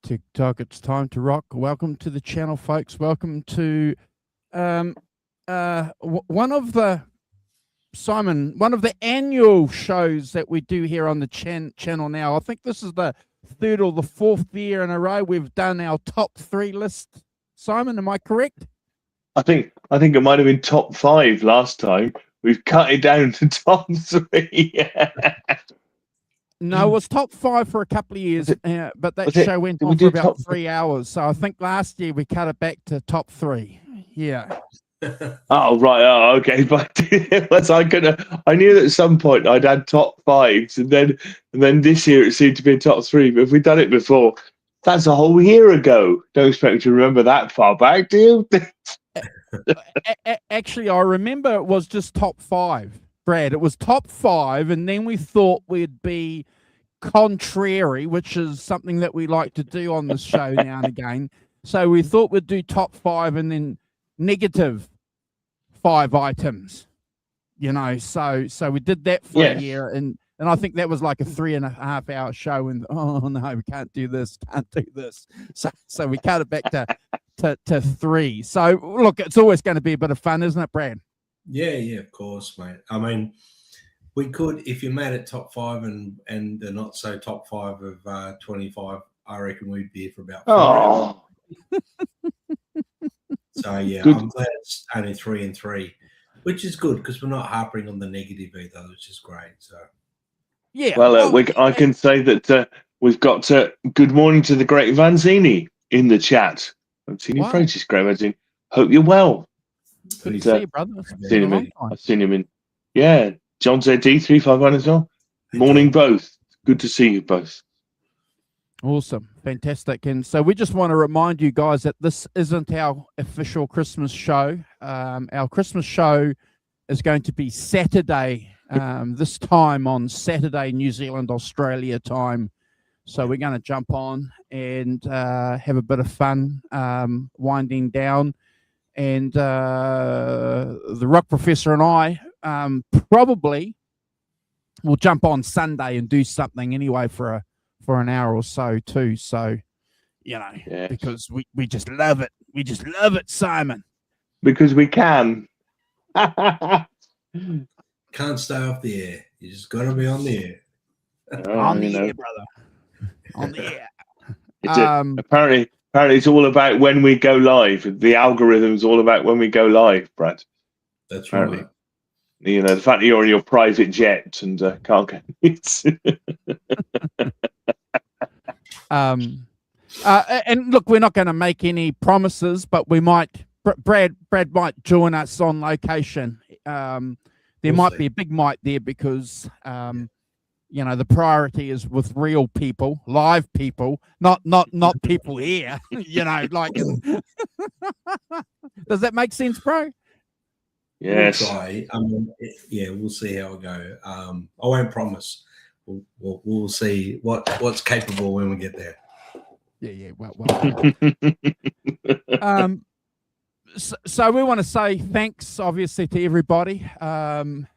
TikTok, it's time to rock. Welcome to the channel, folks. Welcome to one of the annual shows that we do here on the channel now. I think this is the third or the fourth year in a row we've done our top 3 list. Simon, am I correct? I think it might have been top 5 last time. We've cut it down to top 3. No, it was top 5 for a couple of years, but that show went on for about 3 hours. So I think last year we cut it back to top 3. Yeah. Oh right. Oh okay. But I knew that at some point I'd had top 5s, and then this year it seemed to be a top 3. But if we'd done it before, that's a whole year ago. Don't expect you to remember that far back, do you? Actually, I remember it was just top 5. Brad, it was top 5, and then we thought we'd be contrary, which is something that we like to do on this show now and again. So we thought we'd do top 5 and then negative 5 items, so we did that for a year, and I think that was like a 3.5 hour show, and oh no, we can't do this, so we cut it back to 3. So look, it's always going to be a bit of fun, isn't it, Brad? Yeah, of course, mate. I mean, we could, if you made it top 5 and the not so top 5 of 25, I reckon we'd be here for about 4 hours. So yeah, good. I'm glad it's only 3 and 3, which is good because we're not harping on the negative either, which is great. So yeah. Well, I can say that we've got good morning to the great Vanzini in the chat. Vanzini Francis, great Vanzini. Hope you're well. Good to see you, brother. I've seen him in. Yeah, John ZD351 as well. Morning, both. Good to see you both. Awesome. Fantastic. And so we just want to remind you guys that this isn't our official Christmas show. Our Christmas show is going to be Saturday, this time on Saturday, New Zealand, Australia time. So we're going to jump on and have a bit of fun winding down. And the Rock Professor and I probably will jump on Sunday and do something anyway for an hour or so too. So, because we just love it. We just love it, Simon. Because we can. Can't stay off the air. You just got to be on the air. On the air, brother. On the air. Apparently, it's all about when we go live. The algorithm's all about when we go live, Brad. That's apparently. Right. The fact that you're in your private jet and can't get it. And look, we're not going to make any promises, but we might. Brad might join us on location. There might be a big might there because the priority is with real people, live people, not people here. Like. Does that make sense, bro? Yes. We'll try. We'll see how it go. I won't promise. We'll see what's capable when we get there. Yeah. Well. So we want to say thanks, obviously, to everybody. And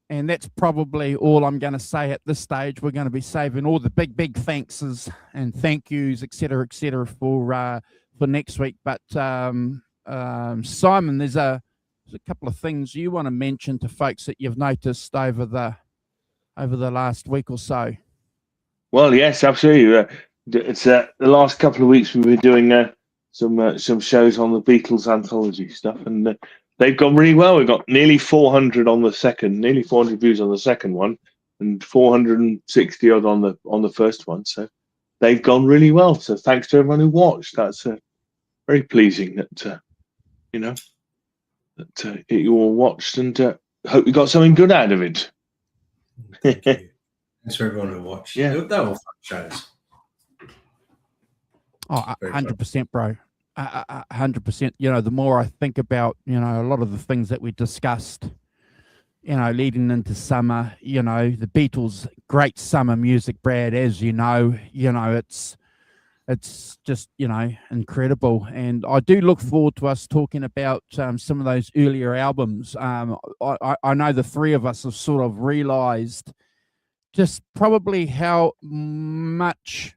that's probably all I'm going to say at this stage. We're going to be saving all the big thankses and thank yous, et cetera, for next week. But Simon, there's a couple of things you want to mention to folks that you've noticed over the last week or so. Well, yes, absolutely. It's the last couple of weeks we've been doing some shows on the Beatles anthology stuff, and they've gone really well. We've got nearly 400 on the second, nearly 400 views on the second one, and 460 odd on the first one. So they've gone really well. So thanks to everyone who watched. That's very pleasing that you all watched, and hope you got something good out of it. Thank you. Thanks for everyone who watched. Yeah, they were fun shows. Oh, 100%, bro. 100%. You know, the more I think about, you know, a lot of the things that we discussed, you know, leading into summer, you know, the Beatles, great summer music, Brad, as you know, it's just, you know, incredible. And I do look forward to us talking about some of those earlier albums. I know the three of us have sort of realized just probably how much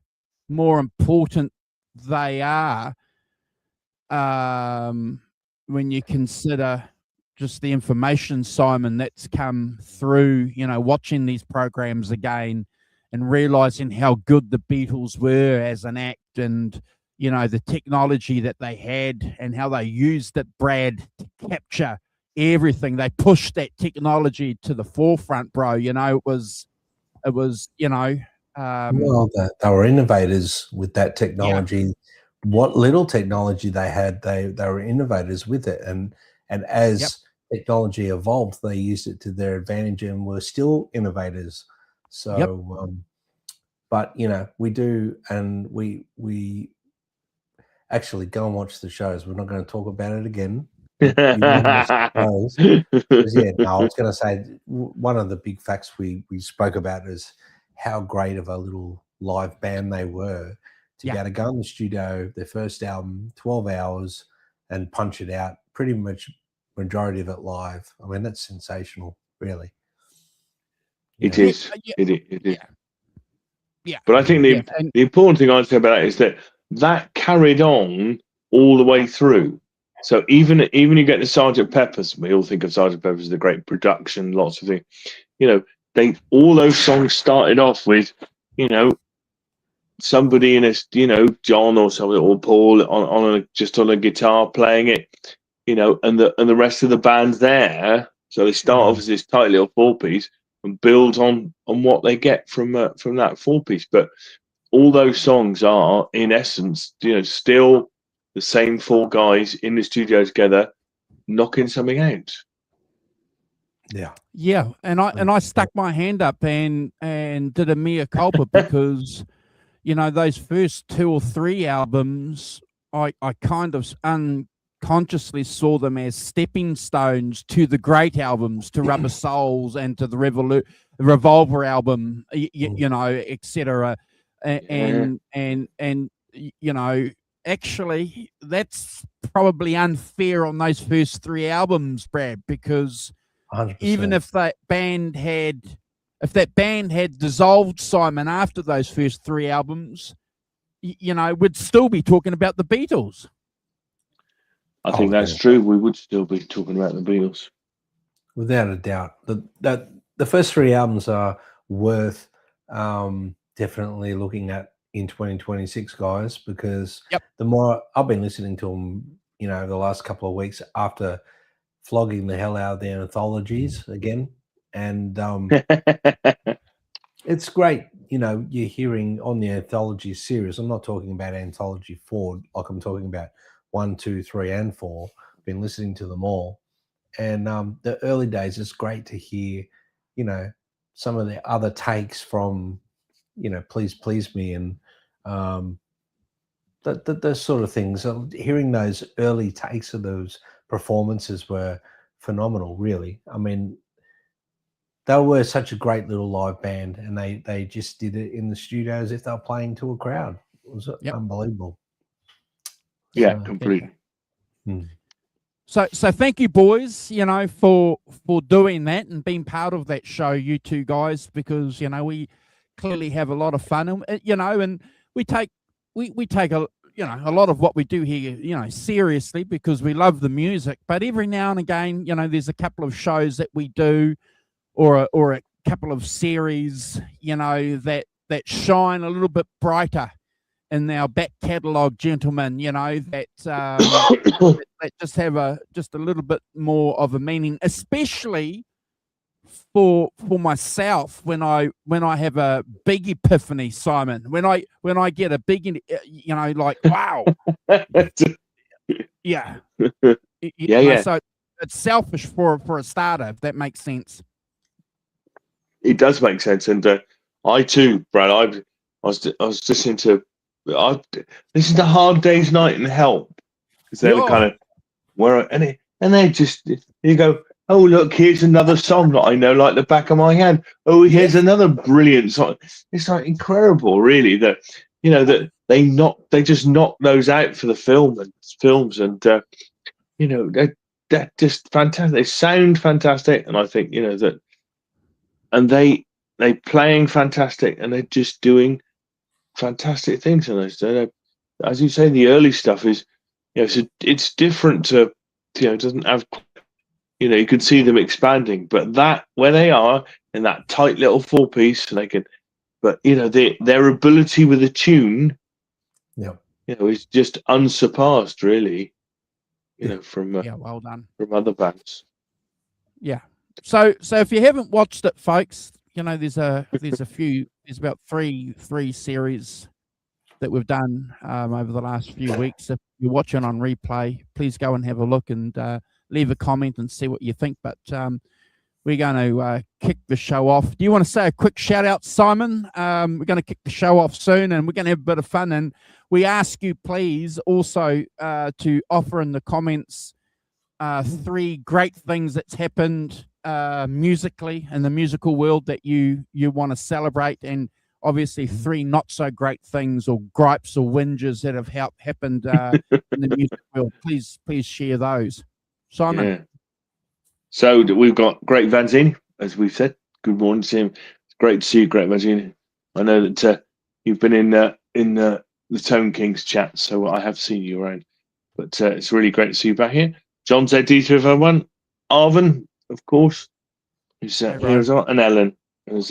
more important they are when you consider just the information, Simon, that's come through, you know, watching these programs again and realizing how good the Beatles were as an act, and, you know, the technology that they had and how they used it, Brad, to capture everything. They pushed that technology to the forefront, bro. You know, it was, you know, Well, they were innovators with that technology. What little technology they had, they were innovators with it, and as technology evolved, they used it to their advantage and were still innovators. So, but you know, we do, and we actually go and watch the shows. We're not going to talk about it again. You watch the shows. Yeah, no, I was going to say one of the big facts we spoke about is how great of a little live band they were. To be able to go in the studio, their first album, 12 hours, and punch it out, pretty much majority of it live. I mean, that's sensational, really. It is. It is. Yeah. But I think the important thing I'd say about that is that carried on all the way through. So even you get to Sgt. Pepper's, we all think of Sgt. Pepper's as a great production, lots of things. You know, all those songs started off with, you know, somebody in a, you know, John or something, or Paul just on a guitar playing it, you know, and the rest of the band's there. So they start off as this tight little 4-piece and build on what they get from that 4-piece. But all those songs are, in essence, you know, still the same 4 guys in the studio together knocking something out. Yeah, and I stuck my hand up and did a mea culpa because, you know, those first 2 or 3 albums, I kind of unconsciously saw them as stepping stones to the great albums, to Rubber Souls and to the Revolver album, you know, etc. And you know, actually, that's probably unfair on those first 3 albums, Brad, because 100%. even if that band had dissolved, Simon, after those first 3 albums, you know, we'd still be talking about the Beatles. I think that's true. We would still be talking about the Beatles, without a doubt. The first 3 albums are worth definitely looking at in 2026, guys, because the more I've been listening to them, you know, the last couple of weeks after flogging the hell out of the anthologies again, and it's great. You know, you're hearing on the anthology series. I'm not talking about anthology 4, like I'm talking about 1, 2, 3, and 4. Been listening to them all, and the early days, it's great to hear, you know, some of the other takes from, you know, Please Please Me and those sort of things. Hearing those early takes of those performances were phenomenal, really. I mean, they were such a great little live band, and they just did it in the studio as if they were playing to a crowd. It was unbelievable. Yeah, completely. So thank you, boys, you know, for doing that and being part of that show, you two guys, because, you know, we clearly have a lot of fun, and, you know, and we take a, you know, a lot of what we do here, you know, seriously, because we love the music. But every now and again, you know, there's a couple of shows that we do, or a couple of series, you know, that shine a little bit brighter in our back catalogue, gentlemen, you know, that that just have just a little bit more of a meaning, especially for myself when I have a big epiphany, Simon. When I get a big, you know, like, wow. Yeah. Yeah. So it's selfish for a starter, if that makes sense. It does make sense, and I too, Brad. I was listening to Hard Day's Night and Help because they were Yeah. kind of and they just you go, oh look, here's another song that I know like the back of my hand. Oh, here's another brilliant song. It's like incredible, really, that that they just knock those out for the films, and they're just fantastic. They sound fantastic, and I think that, and they playing fantastic, and they're just doing fantastic things in those. As you say, the early stuff is, it's different to, it doesn't have, you can see them expanding, but that where they are in that tight little 4-piece, and they can, but their ability with a tune, is just unsurpassed, really. From well done. from other bands. Yeah. So if you haven't watched it, folks, there's about three series that we've done over the last few weeks. If you're watching on replay, please go and have a look and leave a comment and see what you think. But we're going to kick the show off. Do you want to say a quick shout out, Simon? We're going to kick the show off soon, and we're going to have a bit of fun. And we ask you, please, also to offer in the comments 3 great things that's happened musically in the musical world that you want to celebrate, and obviously 3 not so great things or gripes or whinges that have happened in the music world. Please share those. Simon. Yeah. So we've got Greg Vanzini, as we've said. Good morning to him. It's great to see you, Greg Vanzini. I know that you've been in the Tone Kings chat, so I have seen you around. But it's really great to see you back here. John Z351, Arvin, of course, who's here as well, and Ellen, who's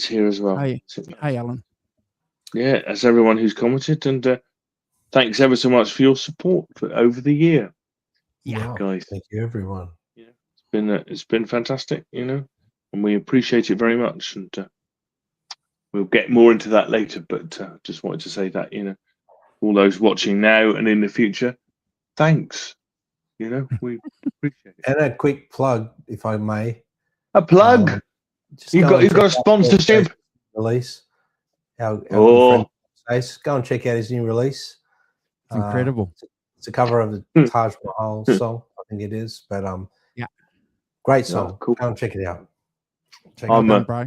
here as well. Hey, Ellen. Yeah, that's everyone who's commented, and thanks ever so much for your support over the year. Yeah, guys. Thank you, everyone. Yeah, it's been fantastic, and we appreciate it very much, and we'll get more into that later. But just wanted to say that, all those watching now and in the future, thanks. We appreciate it. And a quick plug, if I may. A plug. You've got a sponsorship release. Our good friend Ace. Go and check out his new release. It's incredible. It's a cover of the Taj Mahal song, I think it is. But great song. Cool. Go and check it out. Bro.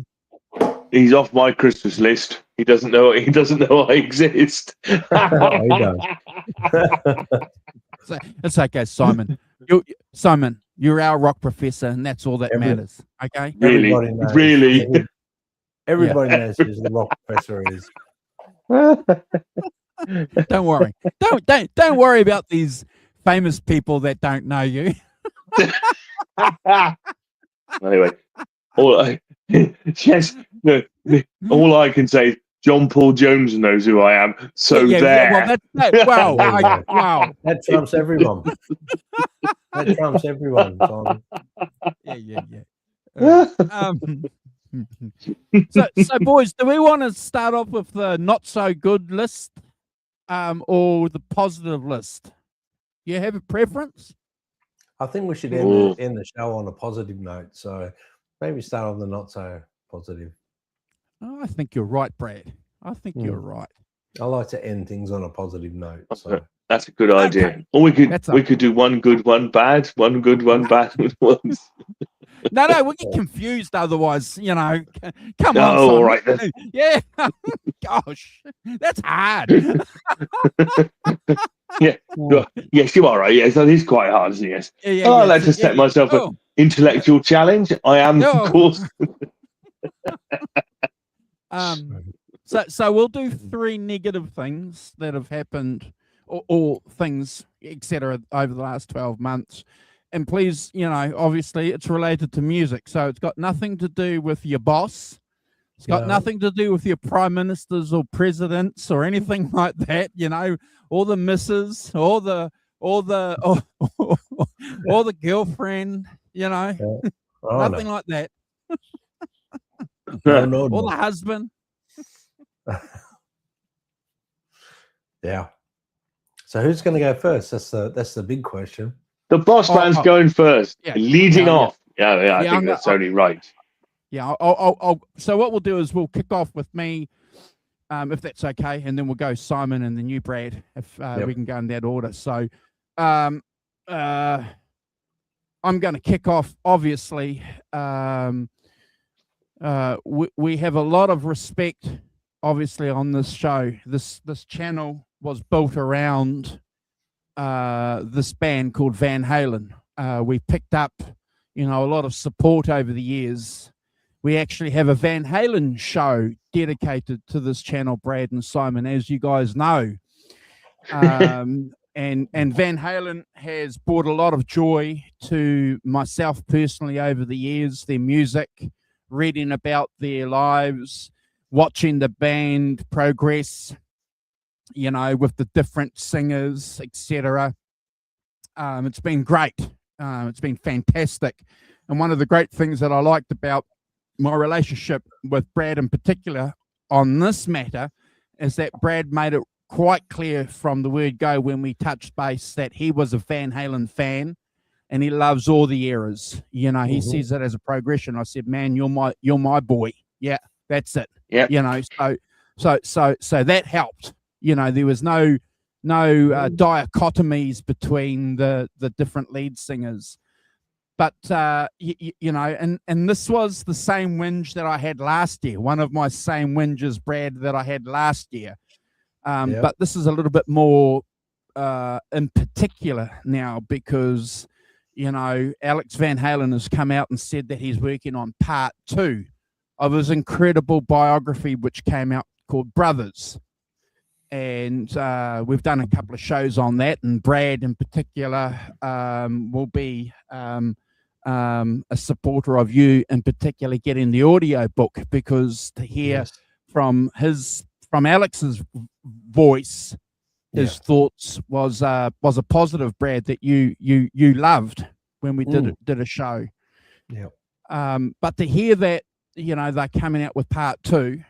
He's off my Christmas list. He doesn't know I exist. It's okay, Simon. You're our rock professor, and that's all that matters. Okay. Really. Everybody knows who the rock professor is. Don't worry. Don't worry about these famous people that don't know you. Anyway, all I can say is John Paul Jones knows who I am. So there. Wow. Wow. That trumps everyone. That trumps everyone. Yeah. So boys, do we want to start off with the not so good list, or the positive list? You have a preference? I think we should end the show on a positive note. So maybe start on the not so positive. Oh, I think you're right, Brad. I think you're right. I like to end things on a positive note. So that's a good idea. Okay. Or we could do one good, one bad, one good, one bad. No, we get confused otherwise, Come on. Oh, all right then. Yeah. Gosh, that's hard. Yeah. Yes, you are right. Yes, that is quite hard, isn't it? Yes. I like to set myself an intellectual challenge. I am, of course. So we'll do 3 negative things that have happened, or things, etc., over the last 12 months. And please, obviously it's related to music. So it's got nothing to do with your boss. It's got nothing to do with your prime ministers or presidents or anything like that, or the missus, or the girlfriend, nothing like that. No. Or the husband. Yeah. So who's going to go first? That's the big question. The boss man's going first, leading off. Yeah, I think that's only right. Yeah. So what we'll do is we'll kick off with me. if that's okay, and then we'll go Simon and then you, Brad, if Yep. we can go in that order. So I'm going to kick off. Obviously, we have a lot of respect, obviously, on this show. This channel was built around this band called Van Halen. We picked up, a lot of support over the years. We actually have a Van Halen show dedicated to this channel, Brad and Simon, as you guys know. And Van Halen has brought a lot of joy to myself personally over the years. Their music, reading about their lives, watching the band progress, with the different singers, etc. It's been great. It's been fantastic. And one of the great things that I liked about my relationship with Brad in particular on this matter is that Brad made it quite clear from the word go when we touched base that he was a Van Halen fan and he loves all the eras. He sees it as a progression. I said, man, you're my boy. Yeah, that's it. Yeah. So that helped. There was no dichotomies between the different lead singers. But, and this was the same whinge that I had last year, one of my same whinges, Brad, that I had last year. But this is a little bit more in particular now because, Alex Van Halen has come out and said that he's working on part 2 of his incredible biography, which came out called Brothers. And we've done a couple of shows on that, and Brad in particular will be a supporter of you in particular getting the audio book, because to hear from Alex's voice, his thoughts was a positive, Brad, that you loved when we did a show. But to hear that they're coming out with part 2,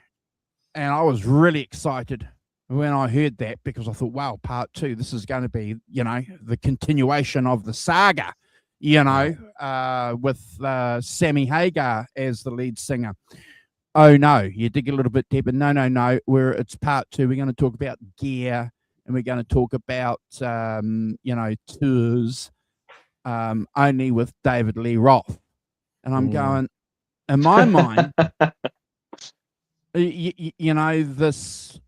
and I was really excited when I heard that, because I thought, wow, part 2, this is going to be the continuation of the saga, with Sammy Hagar as the lead singer. Oh no, you dig a little bit deeper. No, it's part 2. We're going to talk about gear, and we're going to talk about tours, only with David Lee Roth. And I'm going, in my mind, this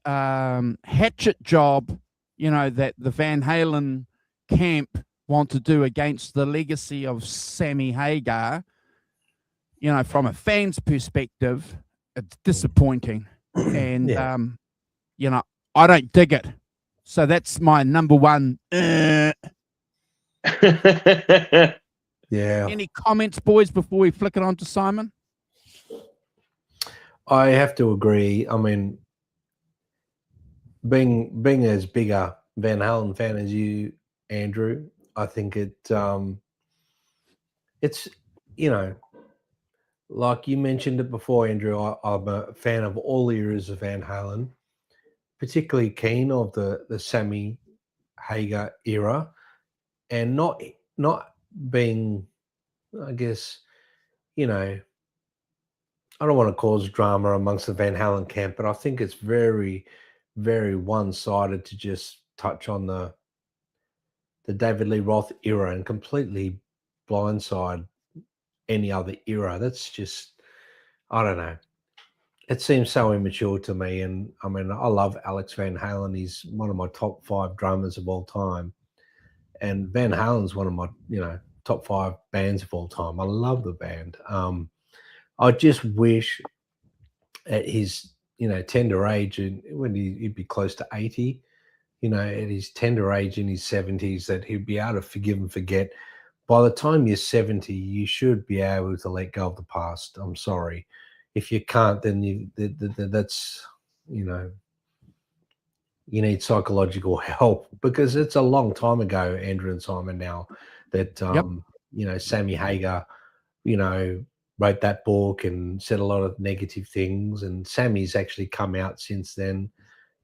hatchet job, that the Van Halen camp want to do against the legacy of Sammy Hagar, from a fan's perspective, it's disappointing. And, I don't dig it. So that's my number one. Yeah. Any comments, boys, before we flick it on to Simon? I have to agree. I mean, being as big a Van Halen fan as you, Andrew, I think it's like you mentioned it before, Andrew. I'm a fan of all eras of Van Halen, particularly keen of the Sammy Hagar era, and not being, I guess, I don't want to cause drama amongst the Van Halen camp, but I think it's very, very one-sided to just touch on the David Lee Roth era and completely blindside any other era. That's just, I don't know. It seems so immature to me. And I mean, I love Alex Van Halen. He's one of my top 5 drummers of all time. And Van Halen's one of my, top 5 bands of all time. I love the band. I just wish at his, tender age, and when he'd be close to 80, at his tender age in his 70s, that he'd be able to forgive and forget. By the time you're 70, you should be able to let go of the past. I'm sorry. If you can't, then that's, you need psychological help, because it's a long time ago, Andrew and Simon, now that, Sammy Hagar, wrote that book and said a lot of negative things. And Sammy's actually come out since then,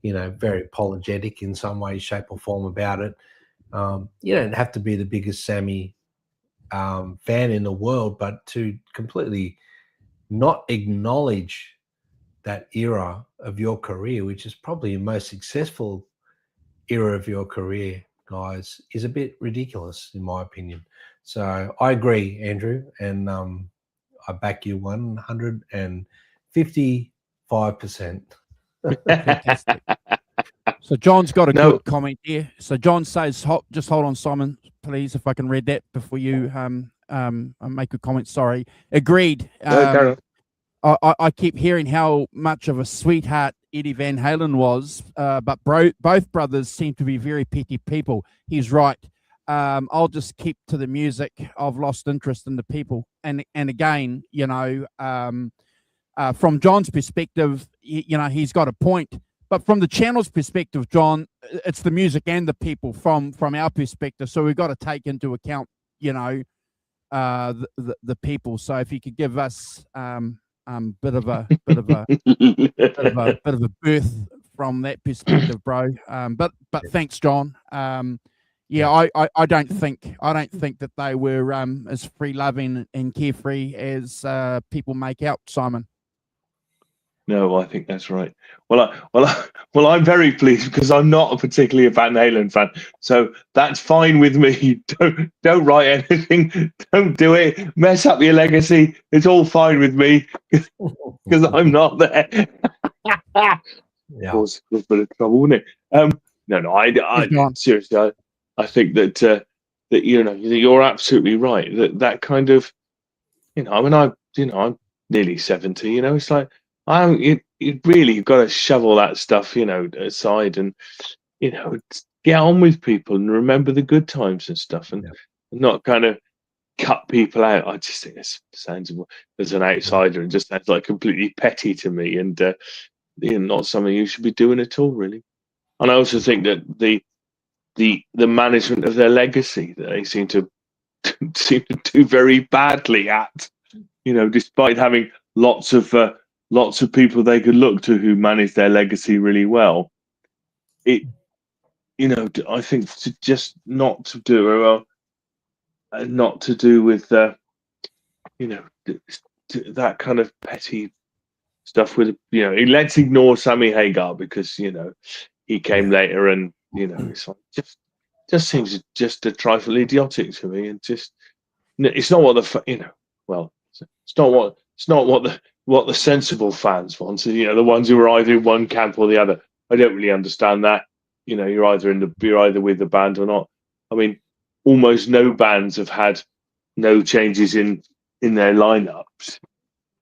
very apologetic in some way, shape or form about it. You don't have to be the biggest Sammy fan in the world, but to completely not acknowledge that era of your career, which is probably your most successful era of your career, guys, is a bit ridiculous in my opinion. So I agree, Andrew, and I back you 155%. Fantastic. So John's got a No. good comment here. So John says, just hold on, Simon, please, if I can read that before you make a comment. Sorry. Agreed. No, carry on. I keep hearing how much of a sweetheart Eddie Van Halen was, but both brothers seem to be very petty people. He's right. I'll just keep to the music. I've lost interest in the people. And again, you know, from John's perspective, you know, he's got a point. But from the channel's perspective, John, it's the music and the people from our perspective. So we've got to take into account, you know, the people. So if you could give us bit of a birth from that perspective, bro. But thanks, John. Yeah, I don't think that they were as free loving and carefree as people make out, Simon. No, I think that's right. Well, I'm very pleased because I'm not particularly a Van Halen fan, so that's fine with me. Don't write anything. Don't do it. Mess up your legacy. It's all fine with me because I'm not there. Yeah. Cause a bit of trouble, wouldn't it? No. I seriously, I think that that you know you're absolutely right. That kind of, you know, I mean, I'm nearly 70. You know, it's like. You really got to shovel that stuff, you know, aside and, you know, get on with people and remember the good times and stuff and not kind of cut people out. I just think it sounds, as an outsider, and just sounds like completely petty to me and, you know, not something you should be doing at all, really. And I also think that the management of their legacy that they seem to do very badly at, you know, despite having lots of people they could look to who manage their legacy really well. It, you know, I think just not to do not to do with you know, that kind of petty stuff with, you know, let's ignore Sammy Hagar because, you know, he came later and, you know, it's like just seems just a trifle idiotic to me and just it's not what the you know, well, it's not what the sensible fans want. You know, the ones who are either in one camp or the other. I don't really understand that. You know, you're either with the band or not. I mean, almost no bands have had no changes in their lineups.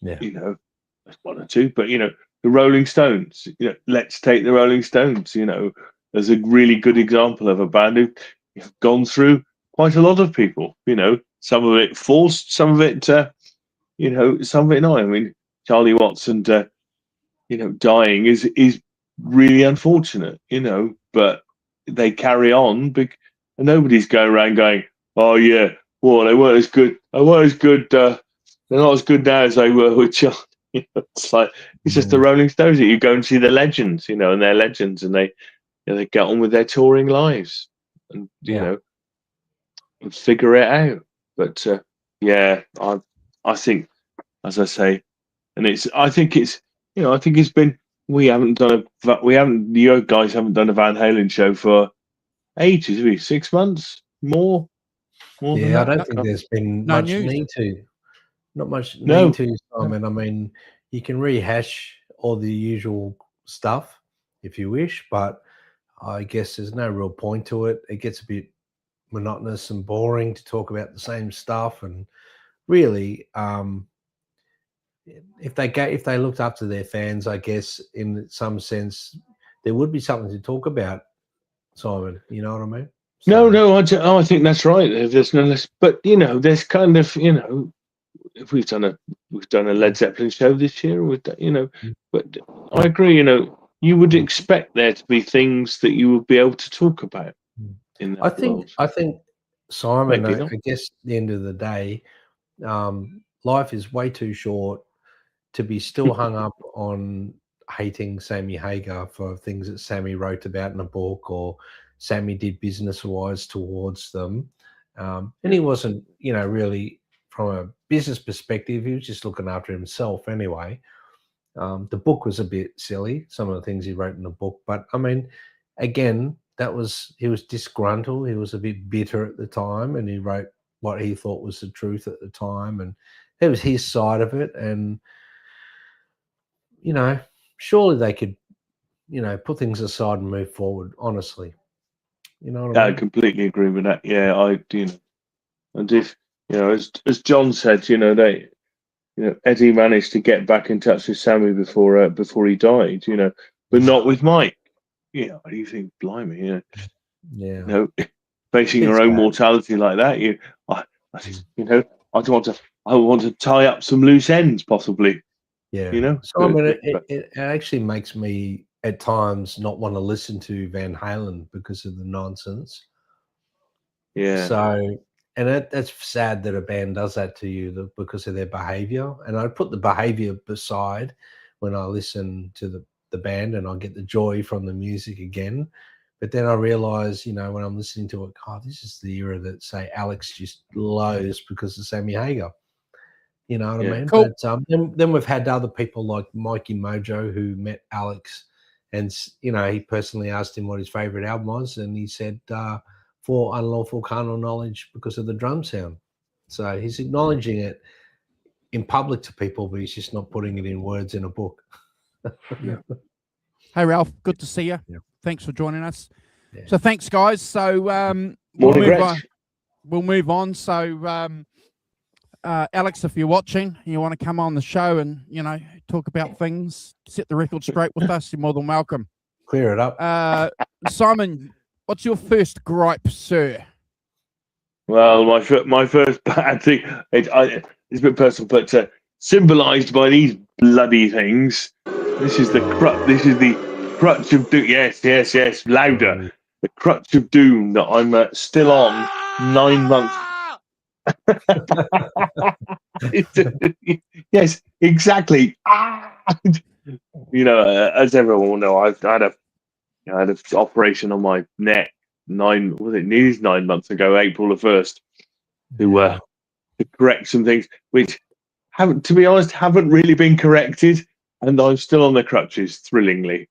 Yeah. You know, there's one or two, but you know, the Rolling Stones. You know, let's take the Rolling Stones. You know, as a really good example of a band who have gone through quite a lot of people. You know, some of it forced, some of it. You know, some of it not. I mean, Charlie Watts and you know, dying is really unfortunate, you know, but they carry on and nobody's going around going, oh yeah, well they weren't as good. They're not as good now as they were with Charlie. You know, it's like it's just the Rolling Stones that you go and see the legends, you know, and they're legends and they get on with their touring lives and you know and figure it out. But yeah, I think, as I say, and I think it's been, you guys haven't done a Van Halen show for ages, have you? 6 months? More than I that? don't think there's been No much news. need to. Not much No. need to, Simon. I mean, you can rehash all the usual stuff if you wish, but I guess there's no real point to it. It gets a bit monotonous and boring to talk about the same stuff. And really, if they looked after their fans, I guess in some sense there would be something to talk about, Simon. You know what I mean? No, I think that's right. There's no less, but you know, there's kind of, you know, if we've done a Led Zeppelin show this year with that, you know, but I agree. You know, you would expect there to be things that you would be able to talk about in that world. I think, Simon, Maybe I not. guess at the end of the day, life is way too short to be still hung up on hating Sammy Hagar for things that Sammy wrote about in a book or Sammy did business-wise towards them. And he wasn't, you know, really from a business perspective, he was just looking after himself anyway. The book was a bit silly, some of the things he wrote in the book, but I mean, again, he was disgruntled. He was a bit bitter at the time, and he wrote what he thought was the truth at the time, and it was his side of it. And surely they could, put things aside and move forward. Honestly, you know what I I mean? completely agree with that. Yeah, and if as John said, Eddie managed to get back in touch with Sammy before he died, but not with Mike. You think, blimey, Yeah, facing it's your own bad. mortality like that, I want to tie up some loose ends, possibly. Yeah. So I mean, But it actually makes me at times not want to listen to Van Halen because of the nonsense. yeah, So, and that's sad that a band does that to you because of their behavior. And I put the behavior beside when I listen to the band, and I get the joy from the music again. But then I realize, when I'm listening to it, God, this is the era that, say, Alex just loathes because of Sammy Hagar. You know what I Yeah. mean? Cool. But then we've had other people like Mikey Mojo who met Alex, and he personally asked him what his favorite album was, and he said For Unlawful Carnal Knowledge because of the drum sound. So he's acknowledging it in public to people, but he's just not putting it in words in a book. Hey, Ralph, good to see you. Yeah. Thanks for joining us. Yeah. So thanks, guys. So Morning, we'll Gretch. move on. So Alex, if you're watching, you want to come on the show and talk about things, set the record straight with us, you're more than welcome. Clear it up. Simon, what's your first gripe, sir? Well, my first bad thing, it's a bit personal, but symbolised by these bloody things. This is the crutch of doom. Yes, louder. The crutch of doom that I'm still on 9 months. Yes, exactly. As everyone will know, I had an operation on my neck nearly 9 months ago, April the 1st, to correct some things which to be honest, haven't really been corrected, and I'm still on the crutches, thrillingly.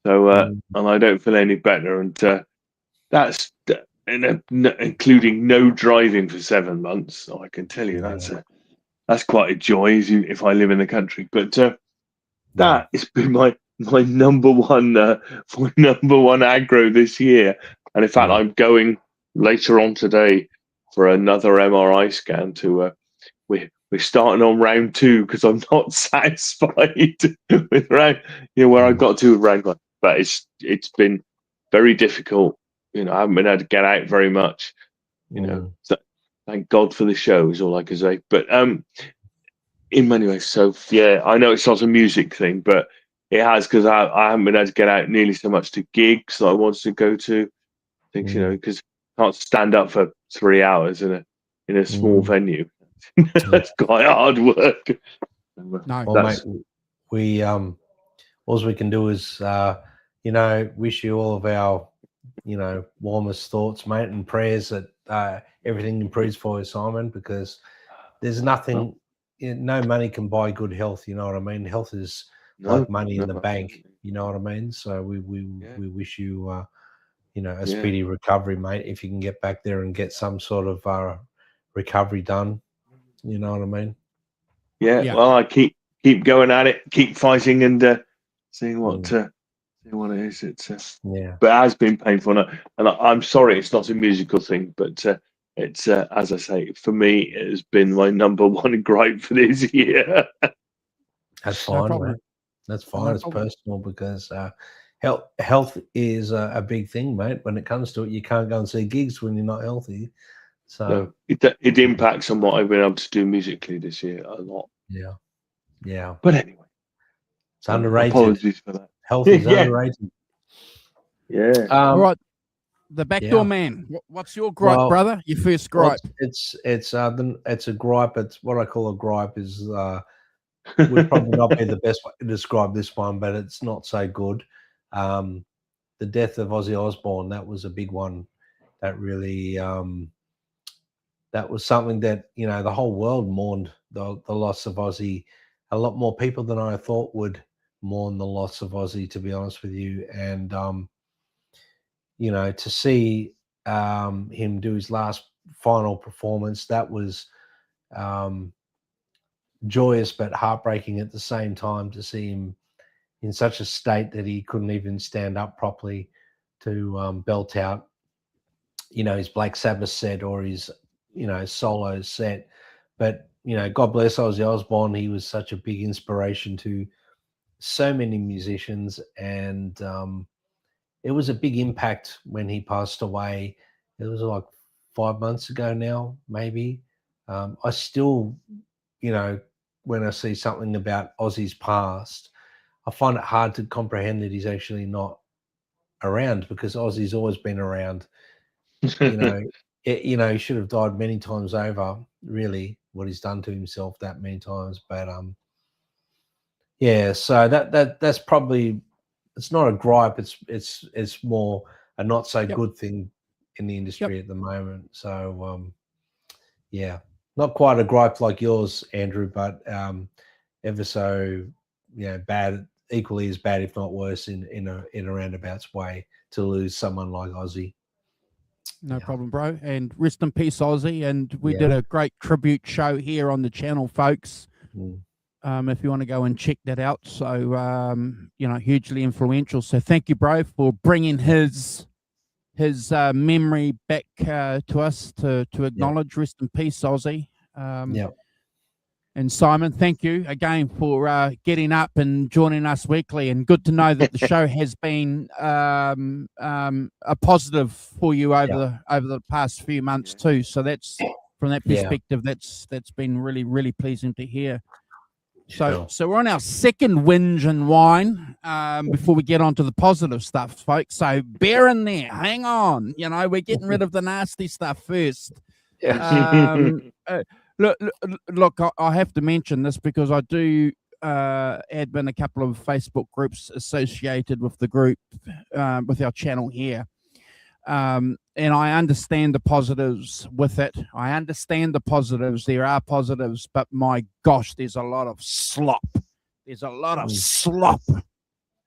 So, and I don't feel any better, and that's including no driving for 7 months. So I can tell you that's quite a joy if I live in the country. But that has been my number one aggro this year, and in fact, I'm going later on today for another MRI scan to. We're starting on round 2 because I'm not satisfied with round, where I got to with round 1. But it's been very difficult. I haven't been able to get out very much. So thank God for the show is all I can say. But in many ways, so yeah, I know it's not a music thing, but it has, because I haven't been able to get out nearly so much to gigs that I wanted to go to. Things, because I can't stand up for 3 hours in a small venue. That's quite hard work. No, well, mate, we all we can do is wish you all of our warmest thoughts, mate, and prayers that everything improves for you, Simon, because there's nothing, no money can buy good health. You know what I mean? Health is like money in the bank. You know what I mean? So we wish you a speedy recovery, mate. If you can get back there and get some sort of recovery done. You know what I mean? Yeah. Well, I keep going at it, keep fighting, and seeing what it is. It's but it has been painful, and I'm sorry, it's not a musical thing, but it's as I say, for me, it has been my number one gripe for this year. That's fine, no man. That's fine. No it's personal because health is a big thing, mate. When it comes to it, you can't go and see gigs when you're not healthy. So no, it impacts on what I've been able to do musically this year a lot. Yeah. But anyway, it's underrated. Apologies for that. Health is underrated. Yeah. All right. The backdoor man. What's your gripe, brother? Your first gripe? It's a gripe. It's what I call a gripe. Is would probably not be the best way to describe this one, but it's not so good. The death of Ozzy Osbourne. That was a big one. That really. That was something that the whole world mourned the loss of Ozzy a lot more people than I thought would mourn the loss of Ozzy, to be honest with you. And you know, to see him do his last final performance, that was joyous but heartbreaking at the same time, to see him in such a state that he couldn't even stand up properly to belt out, you know, his Black Sabbath set or his, you know, solo set. But, you know, God bless Ozzy Osbourne. He was such a big inspiration to so many musicians, and it was a big impact when he passed away. It was like 5 months ago now, maybe. I still, you know, when I see something about Ozzy's past, I find it hard to comprehend that he's actually not around, because Ozzy's always been around. You know, you know, he should have died many times over, really, what he's done to himself that many times. But yeah, so that's probably, it's not a gripe, it's more a not so good thing in the industry at the moment. So yeah, not quite a gripe like yours, Andrew, but ever so, you know, bad, equally as bad, if not worse, in a roundabout's way, to lose someone like Ozzy. No problem, bro. And rest in peace, Ozzy. And we did a great tribute show here on the channel, folks. If you want to go and check that out. So, you know, hugely influential. So thank you, bro, for bringing his memory back to us to acknowledge. Rest in peace, Ozzy. And Simon, thank you again for getting up and joining us weekly. And good to know that the show has been a positive for you over the past few months too. So that's, from that perspective, that's been really, really pleasing to hear. So we're on our second whinge and whine before we get on to the positive stuff, folks. So bear in there, hang on. You know, we're getting rid of the nasty stuff first. Look, I have to mention this because I do admin a couple of Facebook groups associated with the group, with our channel here. And I understand the positives with it. I understand the positives. There are positives, but my gosh, there's a lot of slop. There's a lot of slop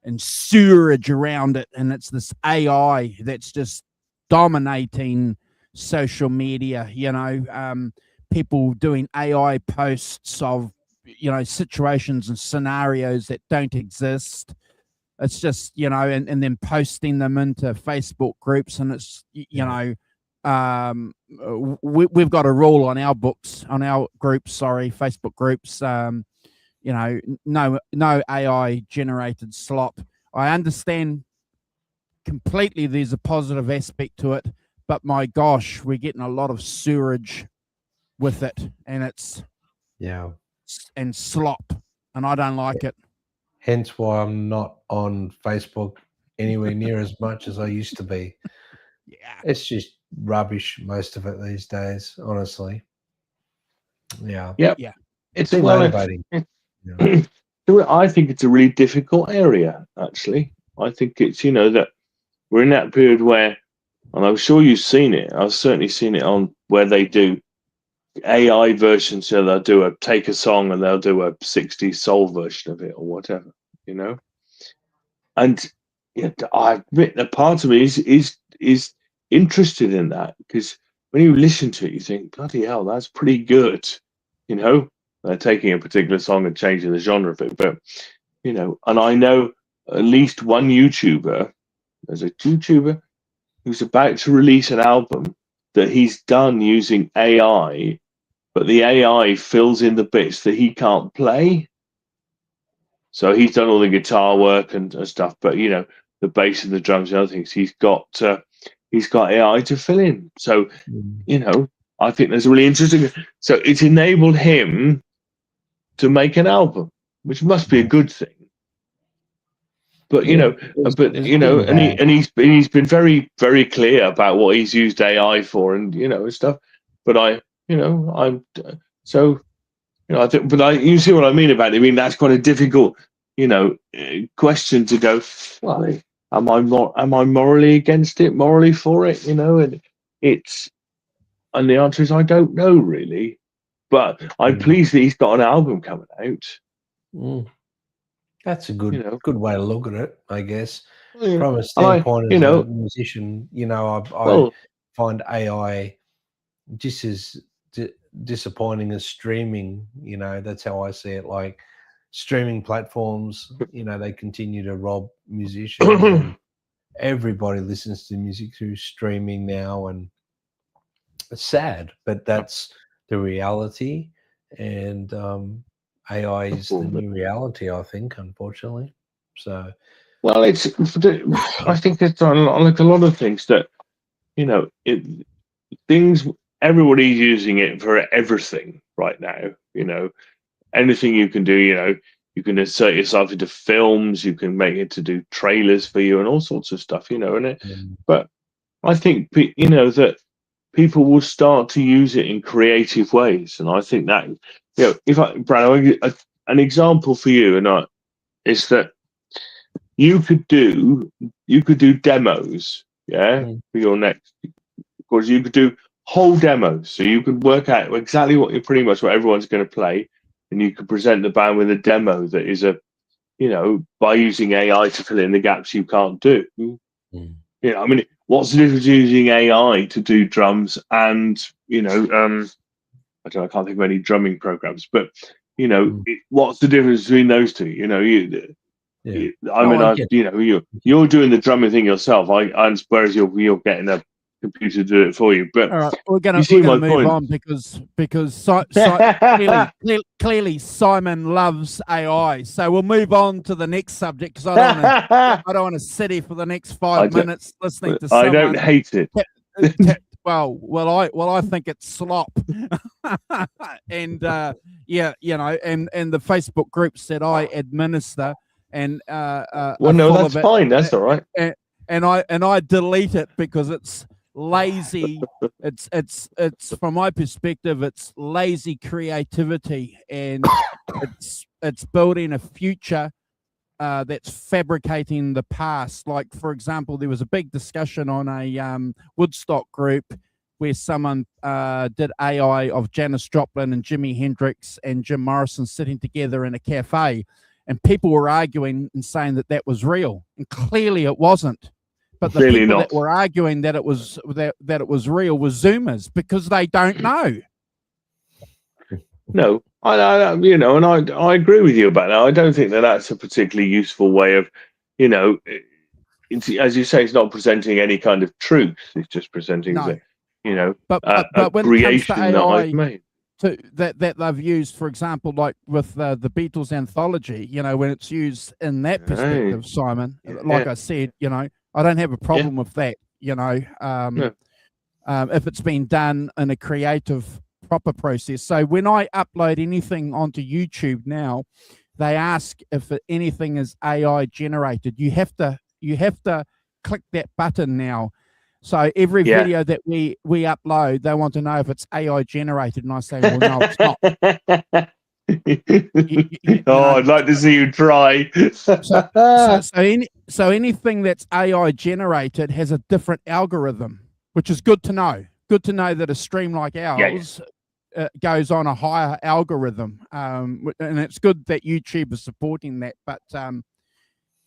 and sewerage around it. And it's this AI that's just dominating social media, you know, people doing AI posts of, you know, situations and scenarios that don't exist. It's just, you know, and then posting them into Facebook groups. And it's, you know, we've got a rule on our books, on our groups, Facebook groups, you know, no AI generated slop. I understand completely there's a positive aspect to it, but my gosh, we're getting a lot of sewerage with it, and it's and slop, and I don't like it. Hence why I'm not on Facebook anywhere near as much as I used to be. It's just rubbish, most of it these days, honestly. It's motivating. I think it's a really difficult area, actually. I think it's, you know, that we're in that period where, and I'm sure you've seen it, I've certainly seen it on where they do AI versions, so they'll take a song and they'll do a 60s soul version of it or whatever, you know. And I admit that part of me is interested in that, because when you listen to it, you think, bloody hell, that's pretty good, you know. They're taking a particular song and changing the genre of it, but you know. And I know at least one YouTuber. There's a YouTuber who's about to release an album that he's done using AI, but the AI fills in the bits that he can't play. So he's done all the guitar work and stuff, but you know, the bass and the drums and other things, he's got AI to fill in. So you know, I think that's really interesting. So it's enabled him to make an album, which must be a good thing. But you know, and he's been very, very clear about what he's used AI for, and you know, and stuff. But I think, but you see what I mean about it. I mean, that's quite a difficult, you know, question to go, well, am I morally against it, morally for it, you know? And the answer is I don't know really. But I'm pleased that he's got an album coming out. That's a good You know. good way to look at it, I guess. Yeah. From a I, standpoint you as a know, musician, I well, find AI just as disappointing as streaming. That's how I see it. Like streaming platforms, they continue to rob musicians, and everybody listens to music through streaming now, and it's sad, but that's the reality. And AI is the new reality, I think, unfortunately. So, well, I think it's like a lot of things that, things, everybody's using it for everything right now. Anything you can do, you can insert yourself into films, you can make it to do trailers for you and all sorts of stuff, but I think, that people will start to use it in creative ways. And I think that, Brad, an example for you is that you could do demos, for your next, because you could do whole demos. So you could work out exactly what everyone's going to play, and you could present the band with a demo that is by using AI to fill in the gaps you can't do. I mean, what's the difference using AI to do drums and, I can't think of any drumming programs, but, what's the difference between those two? You're doing the drumming thing yourself. Whereas you're getting a computer to do it for you. But all right, we're gonna move point. on because clearly Simon loves AI. So we'll move on to the next subject because I don't want to sit here for the next 5 minutes listening to someone. I don't hate it. Well, I think it's slop. And and the Facebook groups that I administer and that's fine. That's all right. And I delete it because it's lazy. It's from my perspective, it's lazy creativity, and it's building a future that's fabricating the past. Like, for example, there was a big discussion on a Woodstock group where someone did AI of Janis Joplin and Jimi Hendrix and Jim Morrison sitting together in a cafe, and people were arguing and saying that was real, and clearly it wasn't. But the people that were arguing that it was real were Zoomers, because they don't know. No, I agree with you about that. I don't think that's a particularly useful way of, as you say, it's not presenting any kind of truth. It's just presenting but when it comes to AI, that I've made. That they've used, for example, like with the Beatles anthology, when it's used in that perspective, Simon, like I said, I don't have a problem with that, if it's been done in a creative, proper process. So when I upload anything onto YouTube now, they ask if anything is AI generated. You have to click that button now. So every video that we upload, they want to know if it's AI generated, and I say, well, no, it's not. I'd like to see you try. So anything that's AI generated has a different algorithm, which is good to know. Good to know that a stream like ours goes on a higher algorithm, and it's good that YouTube is supporting that. But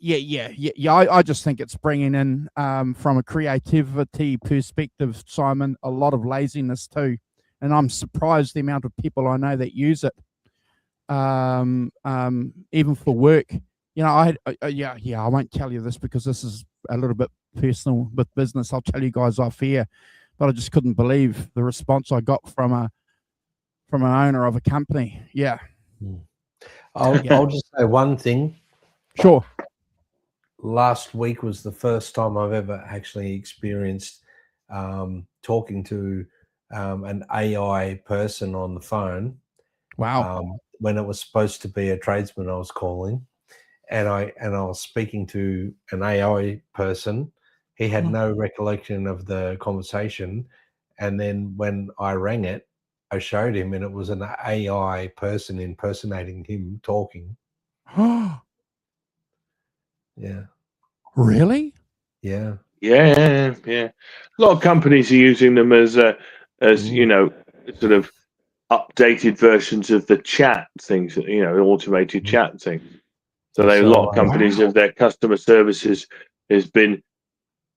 I just think it's bringing in, from a creativity perspective, Simon, a lot of laziness too, and I'm surprised the amount of people I know that use it. Even for work, I won't tell you this because this is a little bit personal with business. I'll tell you guys off here, but I just couldn't believe the response I got from an owner of a company. Yeah. I'll just say one thing. Sure. Last week was the first time I've ever actually experienced talking to an AI person on the phone. Wow. When it was supposed to be a tradesman I was calling, and I was speaking to an AI person. He had no recollection of the conversation, and then when I rang it, I showed him, and it was an AI person impersonating him talking. Yeah. Really? Yeah. Yeah. A lot of companies are using them as sort of updated versions of the chat things, automated chat things. So a lot of companies of their customer services has been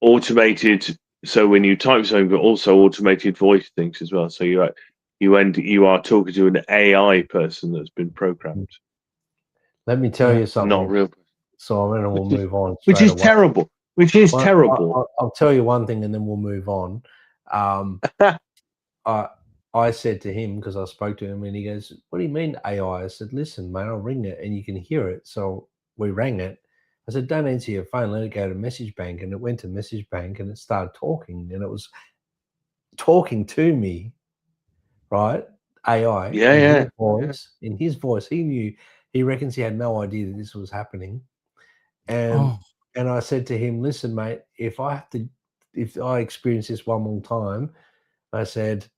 automated. So when you type something, but also automated voice things as well. So you are talking to an AI person that's been programmed. Let me tell you something. Not real. Simon, and we'll move on. Which is terrible. Which is terrible. I'll tell you one thing, and then we'll move on. I said to him, because I spoke to him, and he goes, "What do you mean AI?" I said, "Listen, mate, I'll ring it, and you can hear it." So we rang it. I said, "Don't answer your phone. Let it go to message bank." And it went to message bank, and it started talking, and it was talking to me, right? AI. Yeah. In his voice, he knew. He reckons he had no idea that this was happening. And I said to him, "Listen, mate, if I experience this one more time," I said,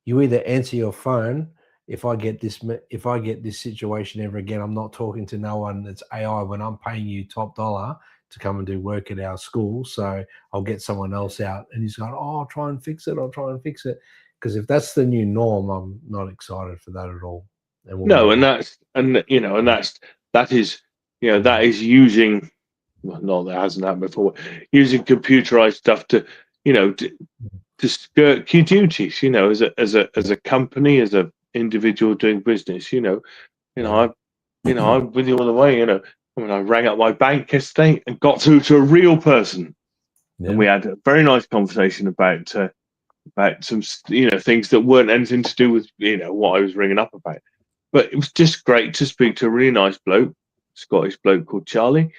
"you either answer your phone. If I get this situation ever again, I'm not talking to no one that's AI when I'm paying you top dollar to come and do work at our school. So I'll get someone else out." And he's going, "Oh, I'll try and fix it. I'll try and fix it." Because if that's the new norm, I'm not excited for that at all. That is using. Well, no, that hasn't happened before. Using computerized stuff to skirt key duties. As a company, as an individual doing business. I'm with you all the way. I rang up my bank yesterday and got through to a real person, and we had a very nice conversation about some things that weren't anything to do with what I was ringing up about. But it was just great to speak to a really nice bloke, Scottish bloke called Charlie.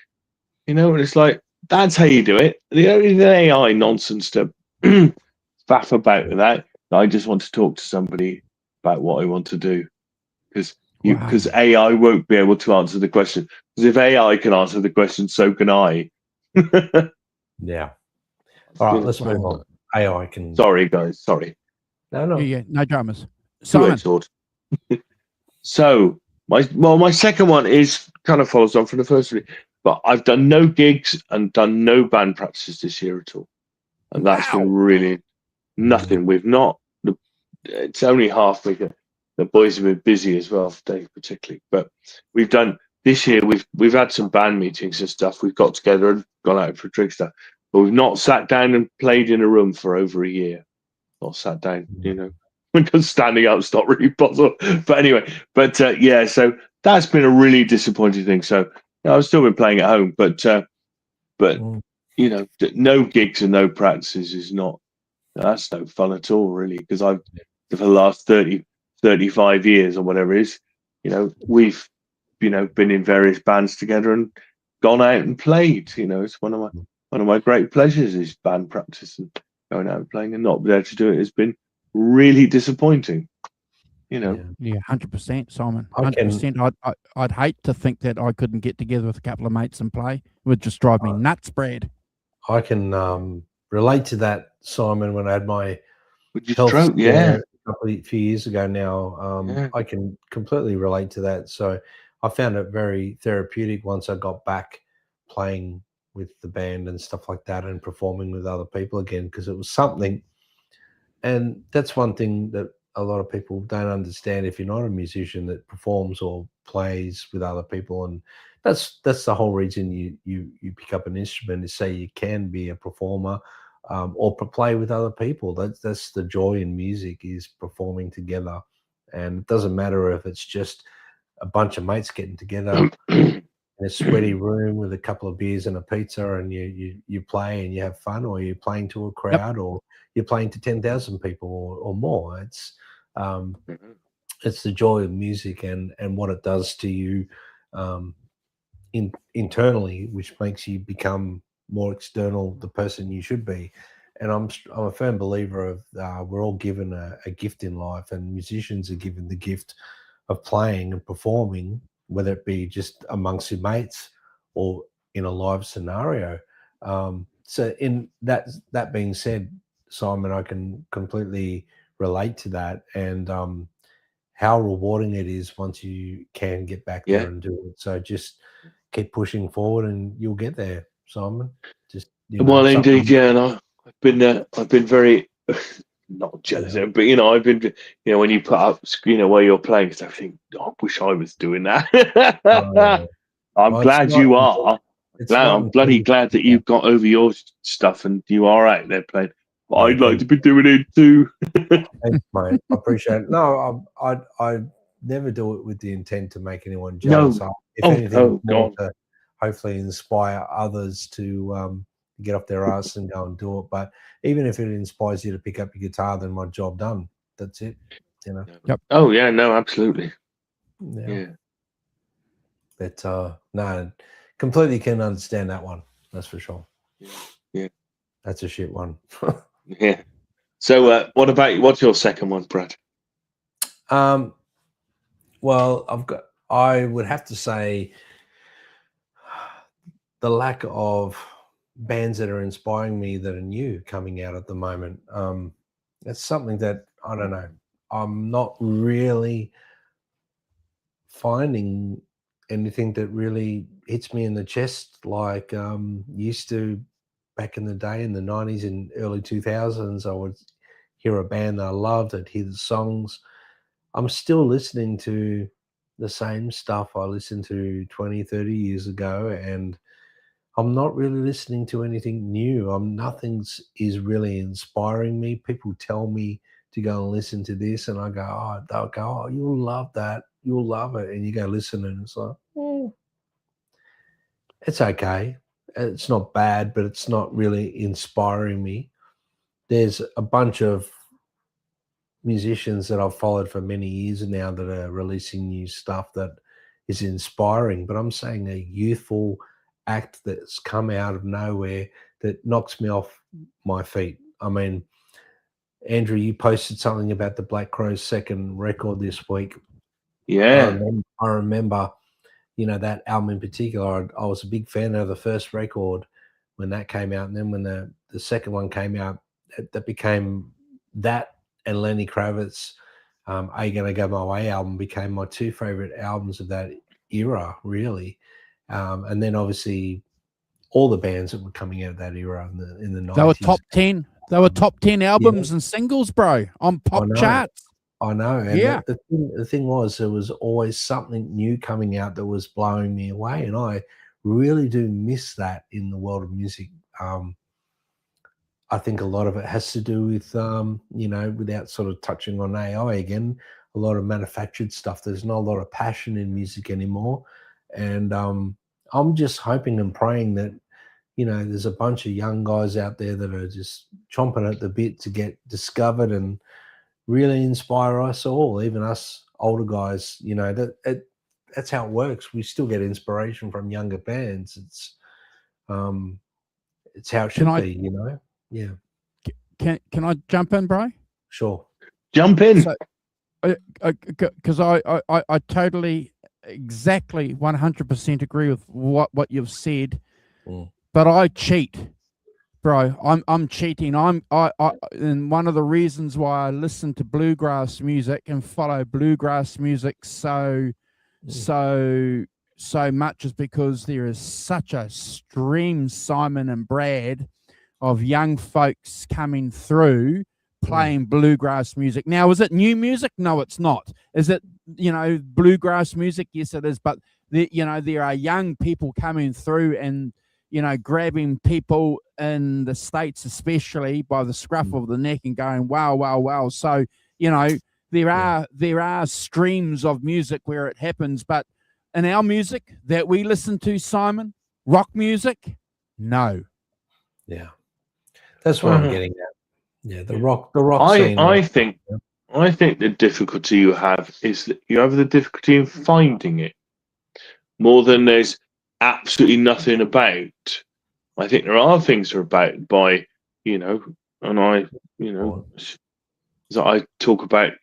And it's like, that's how you do it. The AI nonsense to faff about with that. I just want to talk to somebody about what I want to do, because AI won't be able to answer the question. Because if AI can answer the question, so can I. Yeah. All right, let's move on. AI can. Sorry, guys. Sorry. No. Yeah, no dramas. Simon. So my second one is kind of follows on from the first three, but I've done no gigs and done no band practices this year at all, and that's been really nothing. We've not. It's only half. The boys have been busy as well, Dave particularly, but we've done this year. We've had some band meetings and stuff. We've got together and gone out for a drink stuff, but we've not sat down and played in a room for over a year. Not sat down, because standing up's not really possible. But anyway, so that's been a really disappointing thing. So I've still been playing at home, but no gigs and no practices that's no fun at all, really, because I've for the last 35 years or whatever it is, we've been in various bands together and gone out and played. It's one of my great pleasures is band practice and going out and playing, and not being able to do it has been really disappointing. Yeah, 100%, Simon. 100%. I'd hate to think that I couldn't get together with a couple of mates and play. It would just drive me nuts, Brad. I can relate to that, Simon. When I had my health scare a few years ago now, I can completely relate to that. So I found it very therapeutic once I got back playing with the band and stuff like that, and performing with other people again, because it was something. And that's one thing that a lot of people don't understand if you're not a musician that performs or plays with other people. And that's the whole reason you pick up an instrument, is so you can be a performer or play with other people. That's the joy in music, is performing together. And it doesn't matter if it's just a bunch of mates getting together in a sweaty room with a couple of beers and a pizza, and you play and you have fun, or you're playing to a crowd, or you're playing to 10,000 people or more. It's the joy of music and what it does to you internally, which makes you become more external, the person you should be. And I'm a firm believer of we're all given a gift in life, and musicians are given the gift of playing and performing, whether it be just amongst your mates or in a live scenario. So in that being said, Simon, I can completely relate to that, and how rewarding it is once you can get back there and do it. So just keep pushing forward and you'll get there, Simon. Just indeed, and I've been very not jealous, but I've been, when you put up, where you're playing stuff, I think, I wish I was doing that. I'm glad you are. I'm bloody glad that you've got over your stuff and you are out there playing. But I'd like to be doing it too. Thanks, mate. I appreciate it. No, I never do it with the intent to make anyone jealous. No. If anything, more to hopefully inspire others to get off their ass and go and do it. But even if it inspires you to pick up your guitar, then my job done. That's it. Yep. Oh yeah, no, absolutely. Yeah. But no, completely can understand that one. That's for sure. Yeah. That's a shit one. Yeah. So what about you? What's your second one, Brad? Well, I would have to say the lack of bands that are inspiring me that are new coming out at the moment. It's something that I don't know. I'm not really finding anything that really hits me in the chest like used to back in the day in the 90s and early 2000s. I would hear a band that I loved, I'd hear the songs. I'm still listening to the same stuff I listened to 20, 30 years ago, and I'm not really listening to anything new. Nothing's is really inspiring me. People tell me to go and listen to this, and I go, they'll go, oh, you'll love that. You'll love it. And you go listen, and it's like, it's okay. It's not bad, but it's not really inspiring me. There's a bunch of musicians that I've followed for many years now that are releasing new stuff that is inspiring, but I'm saying a youthful act that's come out of nowhere that knocks me off my feet. I mean, Andrew, you posted something about the Black Crowes' second record this week. Yeah. I remember, that album in particular. I was a big fan of the first record when that came out, and then when the second one came out, that became that and Lenny Kravitz, Are You Gonna Go My Way album became my two favorite albums of that era, really. And then obviously all the bands that were coming out of that era in the 90s. They were top 10. They were top 10 albums and singles, bro, on pop charts. I know. And yeah. The thing was, there was always something new coming out that was blowing me away. And I really do miss that in the world of music. I think a lot of it has to do with, without sort of touching on AI again, a lot of manufactured stuff. There's not a lot of passion in music anymore. And I'm just hoping and praying that, there's a bunch of young guys out there that are just chomping at the bit to get discovered and really inspire us all, even us older guys. That's how it works. We still get inspiration from younger bands. It's how it should be, Yeah. Can I jump in, bro? Sure. Jump in. Because I totally, exactly 100% agree with what you've said. But I cheat, bro. I'm cheating. And one of the reasons why I listen to bluegrass music and follow bluegrass music so much is because there is such a stream, Simon and Brad, of young folks coming through playing bluegrass music. Now, is it new music? No, it's not. Is it, bluegrass music? Yes, it is. But there are young people coming through and grabbing people in the States, especially by the scruff of the neck and going, wow, wow, wow. So, there are streams of music where it happens, but in our music that we listen to, Simon, rock music, no. Yeah. That's what I'm getting at. Yeah, the rock scene. I think the difficulty you have is that you have the difficulty in finding it more than there's absolutely nothing about. I think there are things that are about by, and I, so I talk about,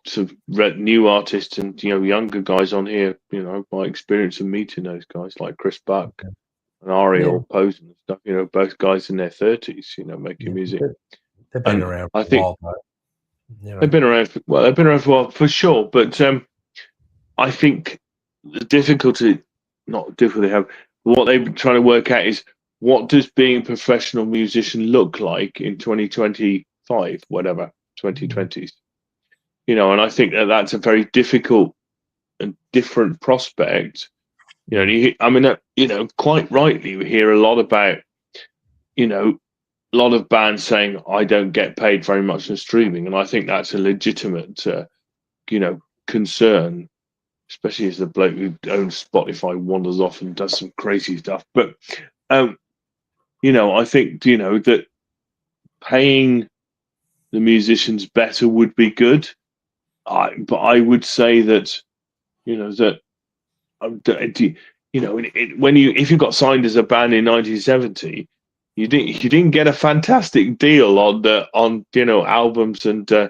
some new artists and, younger guys on here, my experience of meeting those guys like Chris Buck and Ariel Posen and stuff, both guys in their 30s, making music. They've been around for a while, though. They've been around for a while for sure. But I think the difficulty, not difficulty they have, what they're trying to work out is what does being a professional musician look like in 2025, whatever, 2020s. You know, and I think that that's a very difficult and different prospect. You know, I mean, you know, quite rightly, we hear a lot about, you know, a lot of bands saying, I don't get paid very much in streaming. And I think that's a legitimate, you know, concern, especially as the bloke who owns Spotify wanders off and does some crazy stuff. But, you know, I think, you know, that paying the musicians better would be good. But I would say that, you know, that, you know, if you got signed as a band in 1970, you didn't get a fantastic deal on you know, albums and you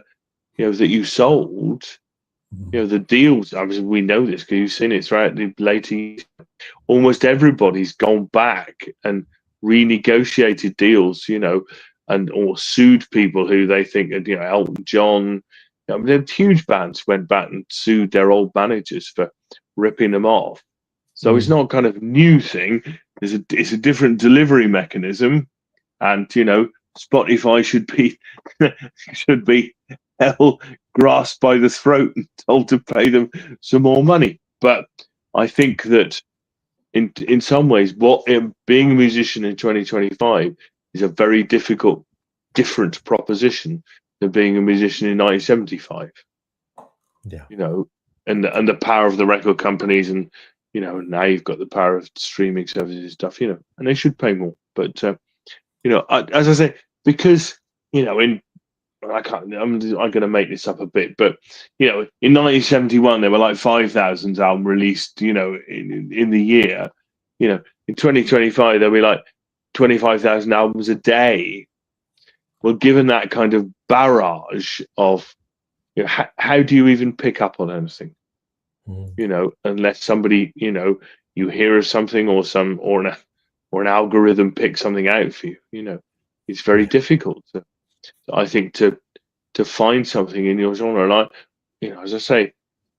know, that you sold. You know, the deals. I mean, we know this because you've seen it throughout the late 80s. Almost everybody's gone back and renegotiated deals. You know, or sued people who they think, you know, Elton John. I mean, huge bands went back and sued their old managers for ripping them off. So it's not kind of new thing. It's a different delivery mechanism, and you know, Spotify should be held, grasped by the throat and told to pay them some more money. But I think that in some ways, being a musician in 2025 is a very different proposition than being a musician in 1975. Yeah, you know, and the power of the record companies, and you know, now you've got the power of streaming services and stuff, you know, and they should pay more. But you know, as I say, because you know, I'm going to make this up a bit, but you know, in 1971 there were like 5,000 albums released, you know, in the year. You know, in 2025 there'll be like 25,000 albums a day. Well, given that kind of barrage of, you know, how do you even pick up on anything? You know, unless somebody, you know, you hear of something or an algorithm picks something out for you. You know, it's very difficult I think to find something in your genre. And you know, as I say,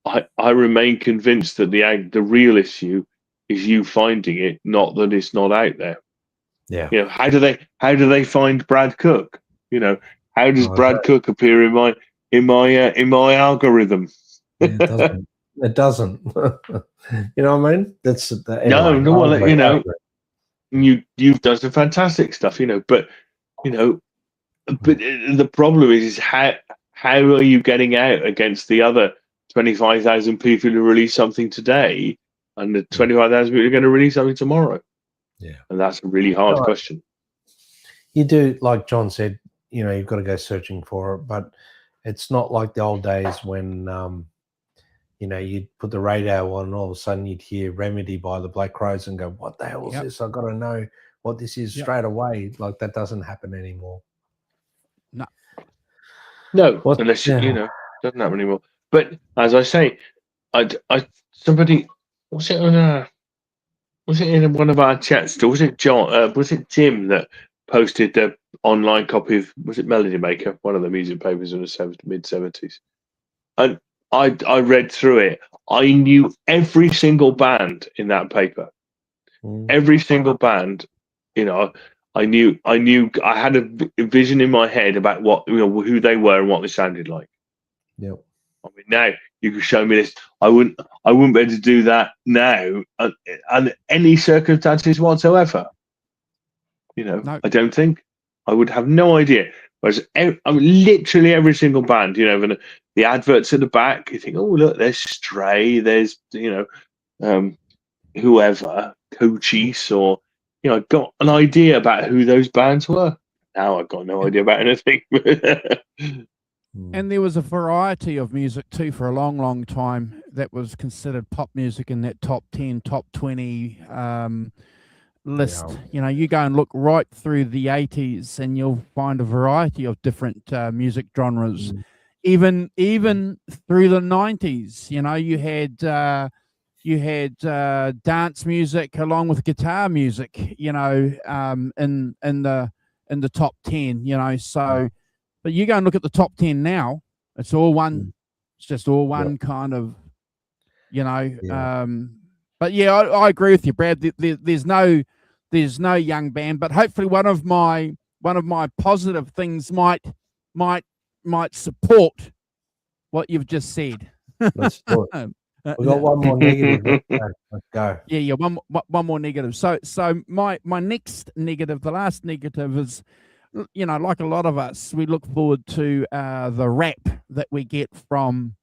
I remain convinced that the real issue is you finding it, not that it's not out there. yeah. You know, how do they find Brad Cook? You know, how does Brad Cook appear in my algorithm? Yeah, it doesn't. You know what I mean? That's anyway, well, you know, you've done some fantastic stuff, you know, but you know, but the problem is how are you getting out against the other 25,000 people who release something today, and the 25,000 people who are going to release something tomorrow? Yeah, and that's a really hard question. You do, like John said, you know, you've got to go searching for it, but it's not like the old days when you know, you'd put the radio on and all of a sudden you'd hear Remedy by the Black Crowes and go, what the hell is this? I've got to know what this is straight away. Like, that doesn't happen anymore. No, unless you know, doesn't happen anymore. But as I say, somebody was it in one of our chats? Was it John? Was it Tim that posted the online copy of, was it Melody Maker, one of the music papers in the mid-70s? And I read through it. I knew every single band in that paper. Every single band, you know, I knew. I had a vision in my head about what, you know, who they were and what they sounded like. Yep. I mean, now you can show me this. I wouldn't be able to do that now under any circumstances whatsoever. You know, no. I don't think. I would have no idea. Whereas literally every single band, you know, the adverts at the back, you think, oh, look, there's Stray, there's, you know, whoever, Cochise, or, you know, I got an idea about who those bands were. Now I've got no idea about anything. And there was a variety of music too for a long, long time that was considered pop music in that top 10, top 20 list. You know, you go and look right through the 80s and you'll find a variety of different music genres. Even through the 90s, you know, you had dance music along with guitar music, you know, in the top 10, you know. So but you go and look at the top 10 now, it's all one, it's just all one kind of, you know. But yeah, I agree with you, Brad. There's no young band, but hopefully one of my positive things might might support what you've just said. Let's do it. We've got one more negative. Let's go. Yeah, one more negative. So my next negative, the last negative is, like a lot of us, we look forward to the rap that we get from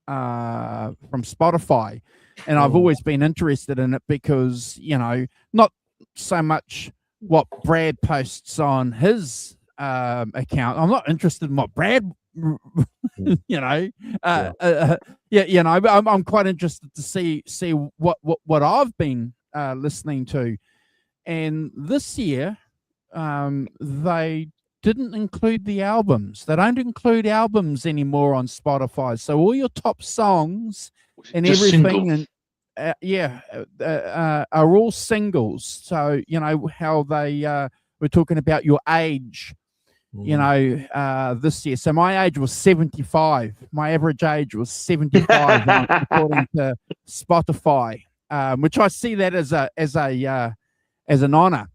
Spotify, and I've always been interested in it because not so much what Brad posts on his account. I'm not interested in what Brad I'm quite interested to see what I've been listening to. And this year they didn't include the albums. They don't include albums anymore on Spotify, so all your top songs and Just everything singles. are all singles. So how they were talking about your age this year. So my age was 75. My average age was 75 according to Spotify, which I see that as an honor.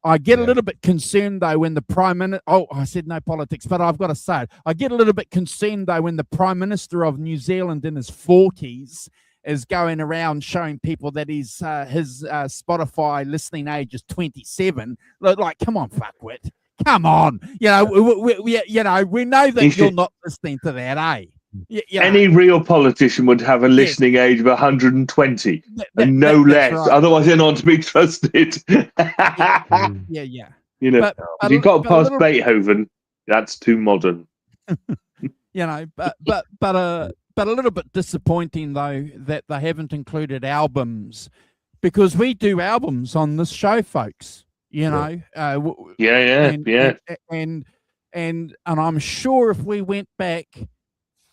I get a little bit concerned though when the Prime Minister. Oh, I said no politics, but I've got to say it. I get a little bit concerned though when the Prime Minister of New Zealand in his 40s is going around showing people that his Spotify listening age is 27. Like, come on, fuckwit. Come on, we know that you're not listening to that, eh? Any real politician would have a listening age of 120 and no less. Right. Otherwise, they're not to be trusted. Yeah. If you've got past Beethoven, that's too modern. But a little bit disappointing though that they haven't included albums, because we do albums on this show, folks. And I'm sure if we went back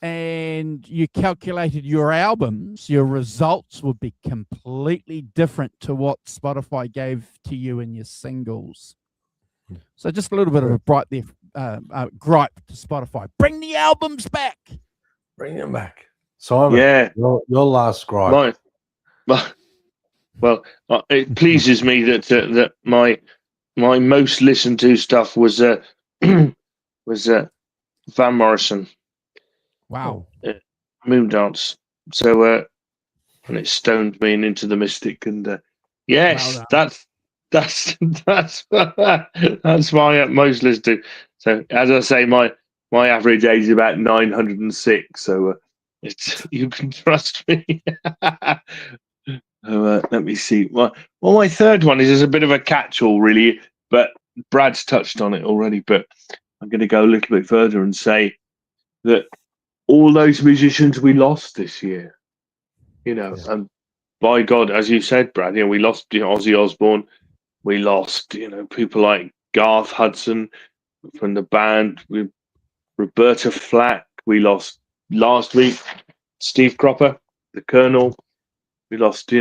and you calculated your albums, your results would be completely different to what Spotify gave to you in your singles. So just a little bit of a gripe to Spotify. Bring the albums back. Bring them back. Simon, your last gripe. Well, it pleases me that my most listened to stuff was Van Morrison. Wow. Moondance. So and it stoned me and Into the Mystic, and yes, that's my most listened to. So as I say, my average age is about 906. So you can trust me. Let me see. Well, my third one is a bit of a catch-all, really, but Brad's touched on it already. But I'm going to go a little bit further and say that all those musicians we lost this year, and by God, as you said, Brad, we lost Ozzy Osbourne, we lost people like Garth Hudson from the band, Roberta Flack, we lost last week Steve Cropper, the Colonel. We lost,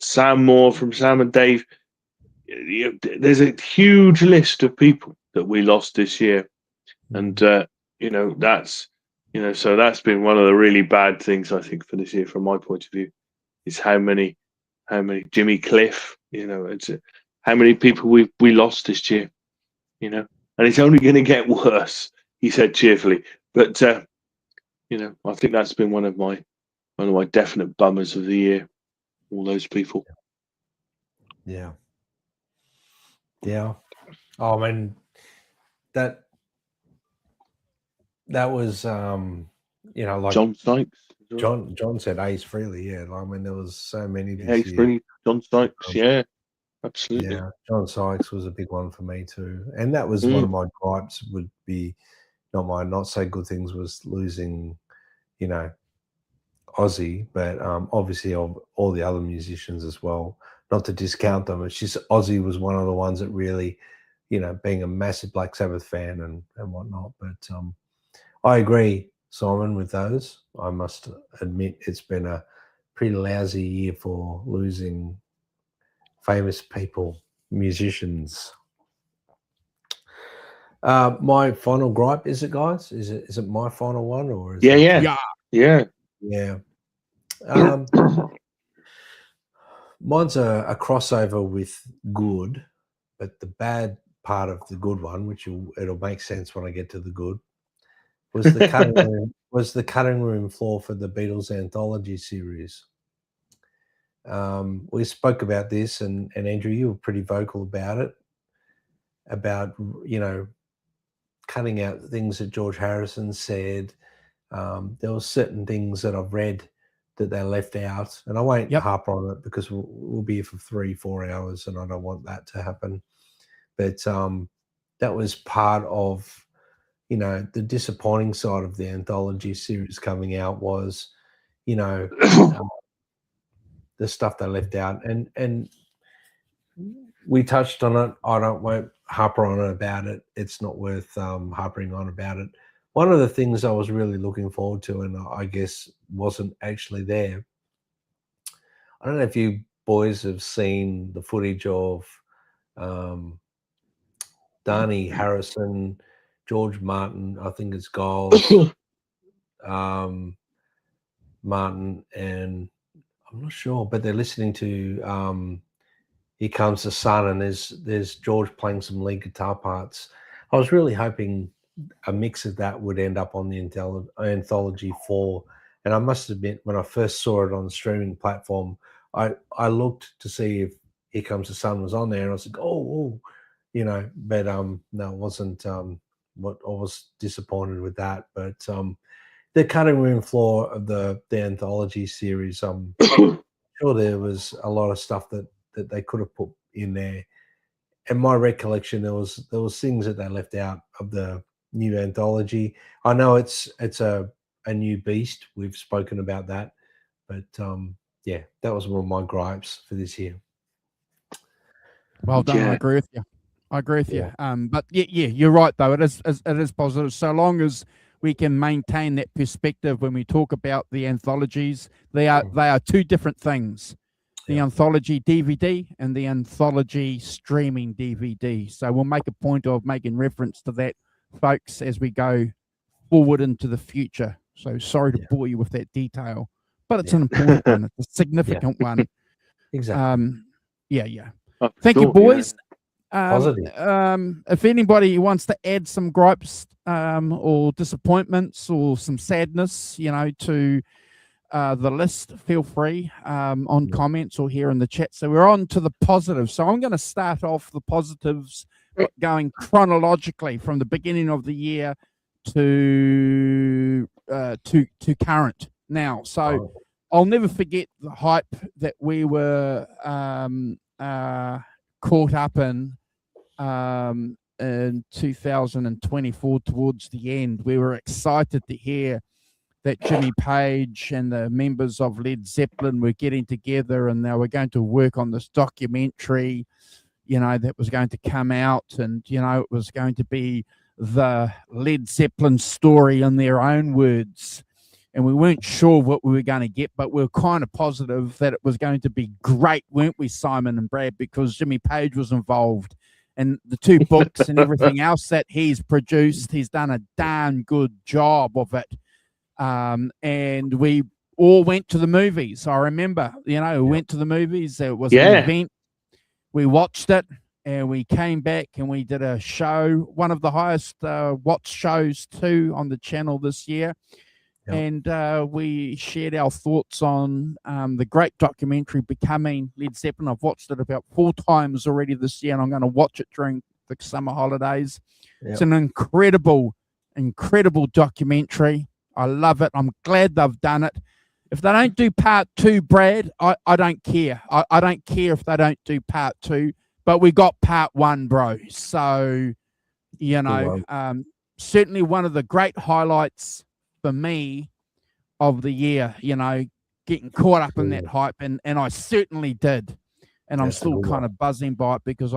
Sam Moore from Sam and Dave. There's a huge list of people that we lost this year, and that's so that's been one of the really bad things I think for this year, from my point of view, is how many Jimmy Cliff, it's how many people we lost this year, and it's only going to get worse. He said cheerfully, but I think that's been one of my definite bummers of the year. All those people. Yeah. Oh, I mean, that was like John Sykes. John said Ace Frehley. Yeah, I mean, there was so many. Ace Frehley, John Sykes. Yeah, absolutely. Yeah, John Sykes was a big one for me too, and that was one of my gripes. Would be not so good things was losing, Ozzy, but obviously of all the other musicians as well. Not to discount them, it's just Ozzy was one of the ones that really, being a massive Black Sabbath fan and whatnot. But I agree, Simon, with those. I must admit it's been a pretty lousy year for losing famous people, musicians. My final gripe, is it, guys? Is it my final one, or is Yeah. Mine's a crossover with good, but the bad part of the good one, which it'll make sense when I get to the good, was the cutting room floor for the Beatles anthology series. We spoke about this, and Andrew, you were pretty vocal about it, about, cutting out things that George Harrison said. There were certain things that I've read that they left out, and I won't harp on it because we'll be here for 3-4 hours, and I don't want that to happen. But that was part of, the disappointing side of the anthology series coming out was, the stuff they left out, and we touched on it. Won't harper on about it. It's not worth harping on about it. One of the things I was really looking forward to, and I guess wasn't actually there. I don't know if you boys have seen the footage of Dhani Harrison, George Martin, I think it's Giles, Martin, and I'm not sure, but they're listening to Here Comes the Sun, and there's George playing some lead guitar parts. I was really hoping a mix of that would end up on the Anthology 4. And I must admit, when I first saw it on the streaming platform, I looked to see if Here Comes the Sun was on there, and I was like, but no, it wasn't. What I was disappointed with that, but the cutting room floor of the anthology series, I'm sure there was a lot of stuff that they could have put in there. In my recollection, there was things that they left out of the new anthology. I know it's a new beast. We've spoken about that, but that was one of my gripes for this year. Well done. I agree with you. But you're right though. It is positive. So long as we can maintain that perspective when we talk about the anthologies, they are two different things. The anthology DVD and the anthology streaming DVD. So we'll make a point of making reference to that, folks, as we go forward into the future. So sorry to bore you with that detail, but it's an important one. It's a significant one. Exactly. Thank you, boys. Positive. If anybody wants to add some gripes or disappointments or some sadness, to the list, feel free on comments or here in the chat. So we're on to the positives. So I'm going to start off the positives going chronologically from the beginning of the year to current now. So I'll never forget the hype that we were caught up in 2024 towards the end. We were excited to hear that Jimmy Page and the members of Led Zeppelin were getting together and they were going to work on this documentary, that was going to come out, and, it was going to be the Led Zeppelin story in their own words. And we weren't sure what we were going to get, but we were kind of positive that it was going to be great, weren't we, Simon and Brad, because Jimmy Page was involved. And the 2 books and everything else that he's produced, he's done a darn good job of it. And we all went to the movies. I remember, we went to the movies. It was an event. We watched it and we came back and we did a show, one of the highest watched shows too on the channel this year. And we shared our thoughts on the great documentary, Becoming Led Zeppelin. I've watched it about 4 times already this year, and I'm going to watch it during the summer holidays. It's an incredible documentary. I love it. I'm glad they've done it. If they don't do part 2, Brad, I don't care. I don't care if they don't do part 2, but we got part 1, bro. So, certainly one of the great highlights for me of the year, getting caught up in that hype, and I certainly did. And I'm still kind of buzzing by it because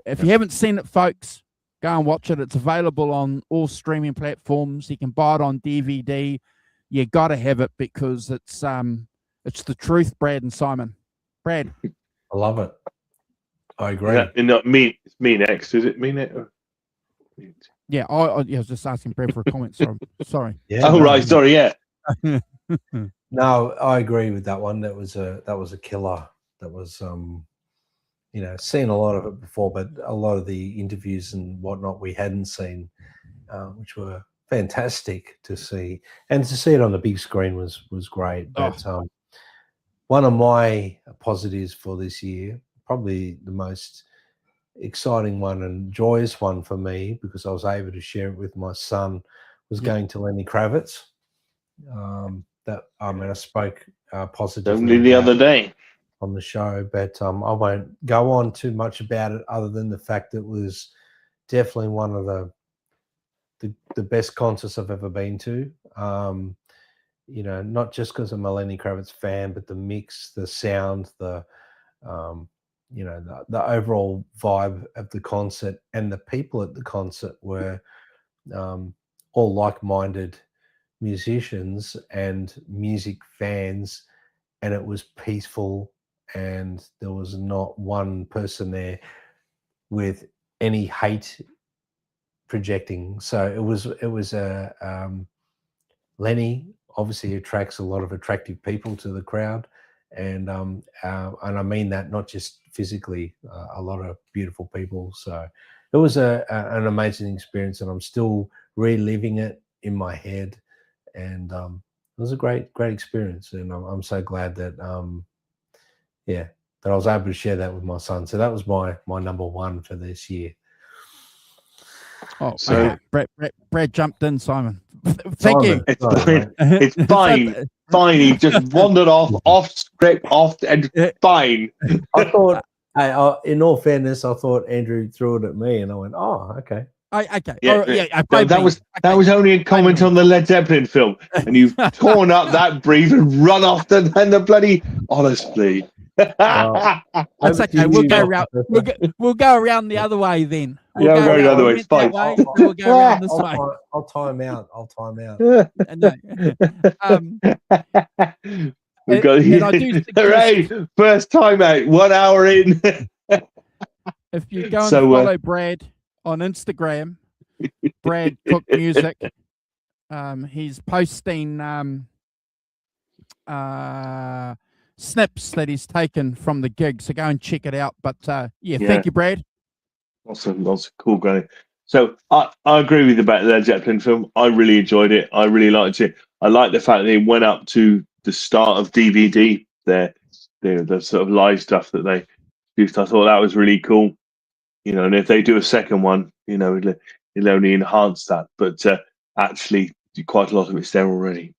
if you haven't seen it, folks, go and watch it. It's available on all streaming platforms. You can buy it on DVD. You got to have it because it's the truth, Brad and Simon. Brad. I love it. I agree. It's me next. Is it me next? Yeah, I was just asking Brad for a comment. Sorry. Right. Sorry. Yeah. No, I agree with that one. That was a killer. That was seen a lot of it before, but a lot of the interviews and whatnot we hadn't seen, which were fantastic to see, and to see it on the big screen was great. Oh. But one of my positives for this year, probably the most exciting one and joyous one for me, because I was able to share it with my son, was going to Lenny Kravitz. I spoke positively Only the other day on the show, but I won't go on too much about it, other than the fact that it was definitely one of the best concerts I've ever been to. You know, not just because I'm a Lenny Kravitz fan, but the mix, the sound, the you know, the overall vibe of the concert, and the people at the concert were all like-minded musicians and music fans, and it was peaceful, and there was not one person there with any hate projecting. So it was a Lenny obviously attracts a lot of attractive people to the crowd, and I mean that not just physically, a lot of beautiful people. So it was an amazing experience, and I'm still reliving it in my head, and it was a great experience, and I'm so glad that that I was able to share that with my son. So that was my number one for this year. Oh, So- okay. Brad jumped in, Simon. Thank you. it's Sorry, fine. It's fine. Fine. He just wandered off script, and fine. I thought, in all fairness, I thought Andrew threw it at me, and I went, "Oh, okay." Okay. Yeah, Oh, that was only a comment on the Led Zeppelin film, and you've torn up that brief and run off and the bloody honestly. Well, That's Over okay. to We'll you, go Dr. around. Pepper. We'll go around the other way then. Yeah, we'll go the other way. We It's went fine. that way, We'll go around this way. I'll time out. No. We got and I do suggest- hooray! First time out, 1 hour in. If you go and So, follow Brad on Instagram, Brad Cook Music, he's posting snips that he's taken from the gig. So go and check it out. But Yeah. thank you, Brad. Awesome, cool guy. So I agree with you about the Led Zeppelin film. I really enjoyed it. I really liked it. I like the fact that they went up to the start of DVD there, the sort of live stuff that they used. I thought that was really cool. You know, and if they do a second one, you know, it'll only enhance that. But actually, quite a lot of it's there already.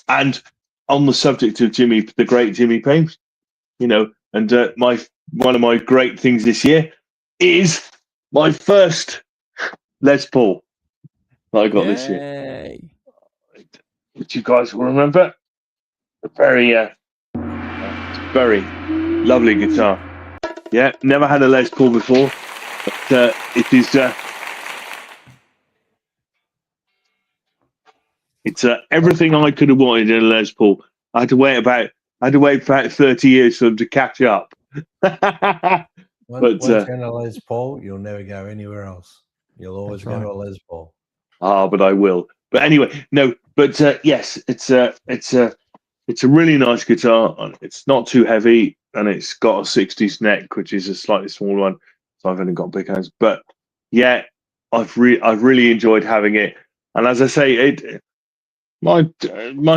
And on the subject of the great Jimmy Payne, you know, and one of my great things this year is my first Les Paul that I got this year. Yay. Which you guys will remember. A very lovely guitar. Yeah, never had a Les Paul before, but it is. It's everything I could have wanted in a Les Paul. I had to wait about 30 years for them to catch up. Once you're in a Les Paul, you'll never go anywhere else. You'll always That's go to right. a Les Paul. But I will. But anyway, no. But yes, it's a really nice guitar. It's not too heavy, and it's got a 60s neck, which is a slightly smaller one. So I've only got big hands. But yeah, I've really enjoyed having it. And as I say, my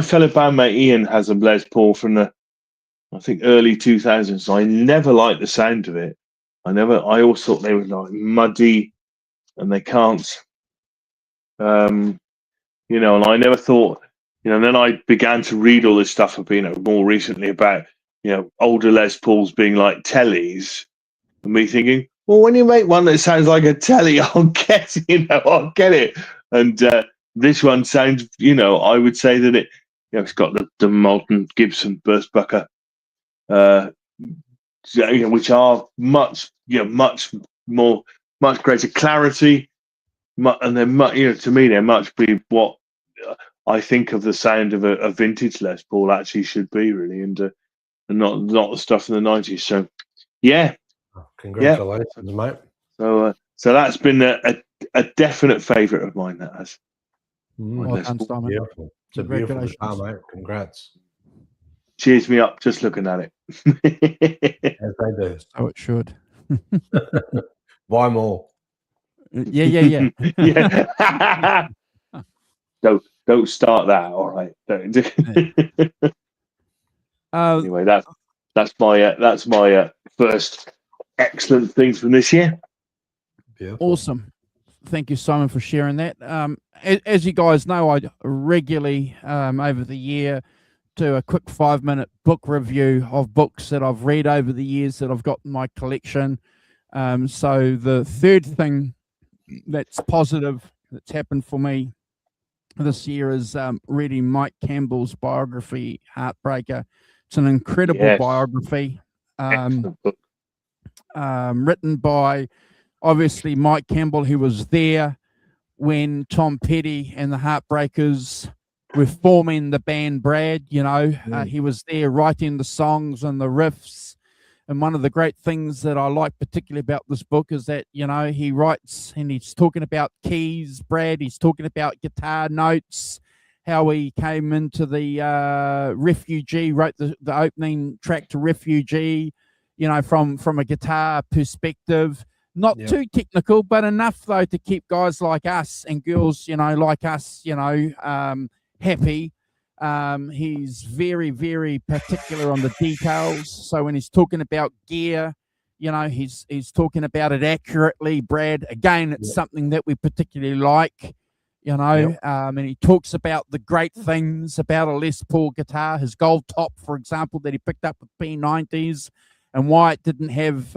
fellow bandmate Ian has a Les Paul from the, I think, early 2000s. I never liked the sound of it. I always thought they were like muddy, and they can't. You know, and I never thought, you know, and then I began to read all this stuff, you know, more recently about, you know, older Les Pauls being like tellies, and me thinking, well, when you make one that sounds like a telly, I'll get it. And this one sounds, you know, I would say that it, you know, it's got the Moulton Gibson Burstbucker, you know, which are much greater clarity. And they're much, you know, to me, they're much be what I think of the sound of a vintage Les Paul actually should be, really, and not the stuff from the 90s. So, yeah. Congratulations, mate. So that's been a definite favourite of mine. That has. Well done, Simon. Beautiful. It's a beautiful guitar, mate. Congrats. Cheers me up just looking at it. As they do. So it should. Buy more. Yeah. Yeah. don't start that. All right. Anyway, that's my first excellent things from this year. Beautiful. Awesome. Thank you, Simon, for sharing that. As you guys know, I regularly over the year do a quick 5-minute book review of books that I've read over the years that I've got in my collection. So the third thing that's positive that's happened for me this year is reading Mike Campbell's biography, Heartbreaker. It's an incredible biography, Excellent book. written by obviously Mike Campbell, who was there when Tom Petty and the Heartbreakers were forming the band Brad. He was there writing the songs and the riffs. And one of the great things that I like particularly about this book is that, he writes and he's talking about keys, Brad. He's talking about guitar notes, how he came into the Refugee, wrote the opening track to Refugee, from a guitar perspective. Not too technical, but enough, though, to keep guys like us and girls, like us, happy. He's very, very particular on the details. So when he's talking about gear, he's talking about it accurately, Brad. Again, it's something that we particularly like, and he talks about the great things about a Les Paul guitar, his gold top, for example, that he picked up with P90s, and why it didn't have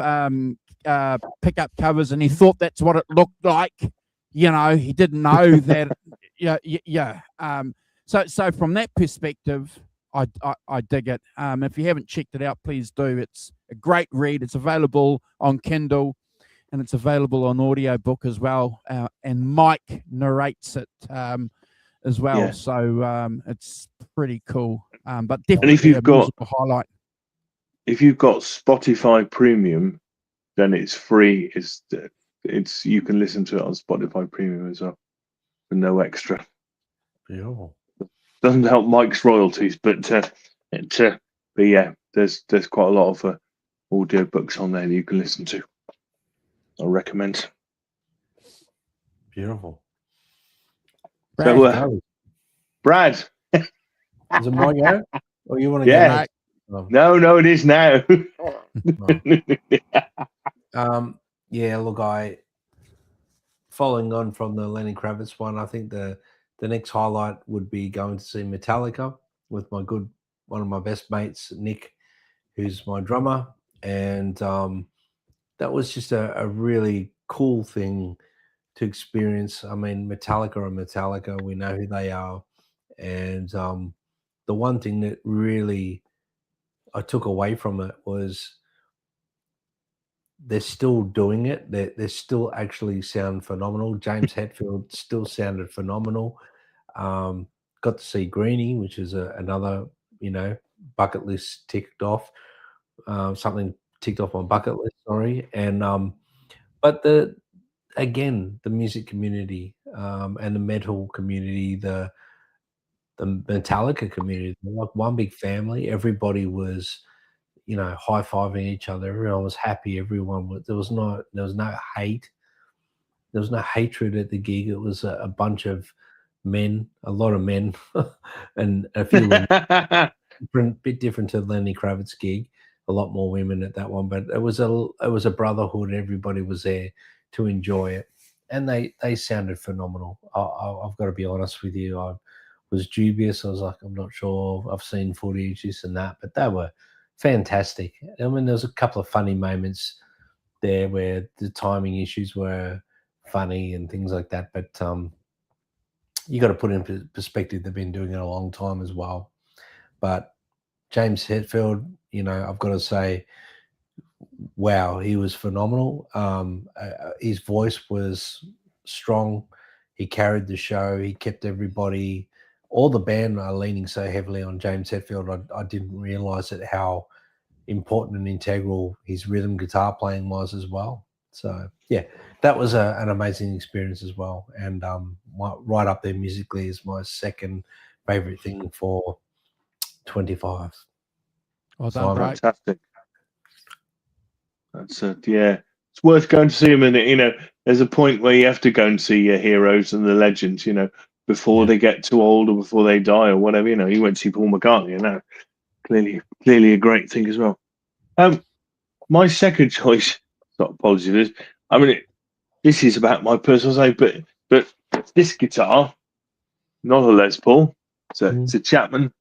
pickup covers, and he thought that's what it looked like. He didn't know that. So from that perspective, I dig it. If you haven't checked it out, please do. It's a great read. It's available on Kindle, and it's available on audiobook as well. And Mike narrates it as well. Yeah. So it's pretty cool. But definitely, and if you've got a highlight. If you've got Spotify Premium, then it's free. It's you can listen to it on Spotify Premium as well, for no extra. Beautiful. Doesn't help Mike's royalties, but yeah, there's quite a lot of audio books on there that you can listen to. I recommend. Beautiful. Brad, So, Brad, is it my go? Or you want to Yeah. go next? no, it is now. Yeah, look, following on from the Lenny Kravitz one, I think the next highlight would be going to see Metallica with one of my best mates, Nick, who's my drummer. And that was just a really cool thing to experience. I mean, Metallica are Metallica. We know who they are. And the one thing that really I took away from it was they're still doing it. They still actually sound phenomenal. James Hetfield still sounded phenomenal. Got to see Greenie, which is another, bucket list ticked off. Something ticked off on bucket list, sorry. And but the music community and the metal community, the Metallica community, like one big family. Everybody was, high-fiving each other. Everyone was happy. Everyone was. There was no hate. There was no hatred at the gig. It was a bunch of men, a lot of men, and a few women. Bit different to Lenny Kravitz gig. A lot more women at that one, but it was a brotherhood. Everybody was there to enjoy it, and they sounded phenomenal. I've got to be honest with you. I was dubious. I was like, I'm not sure. I've seen footage, this and that, but they were fantastic. I mean, there was a couple of funny moments there where the timing issues were funny and things like that, but you got to put in perspective, they've been doing it a long time as well. But James Hetfield, I've got to say, wow, he was phenomenal. His voice was strong. He carried the show. He kept everybody. All the band are leaning so heavily on James Hetfield. I didn't realize it, how important and integral his rhythm guitar playing was as well. So yeah, that was an amazing experience as well. And right up there musically is my second favorite thing for 25. Well done, Brad. Fantastic. That's it. Yeah, it's worth going to see him. And there's a point where you have to go and see your heroes and the legends. before they get too old or before they die or whatever. You know, you went to see Paul McCartney, and now clearly a great thing as well. My second choice, not apologies, I mean, this is about my personal side, but this guitar, not a Les Paul, it's a Chapman,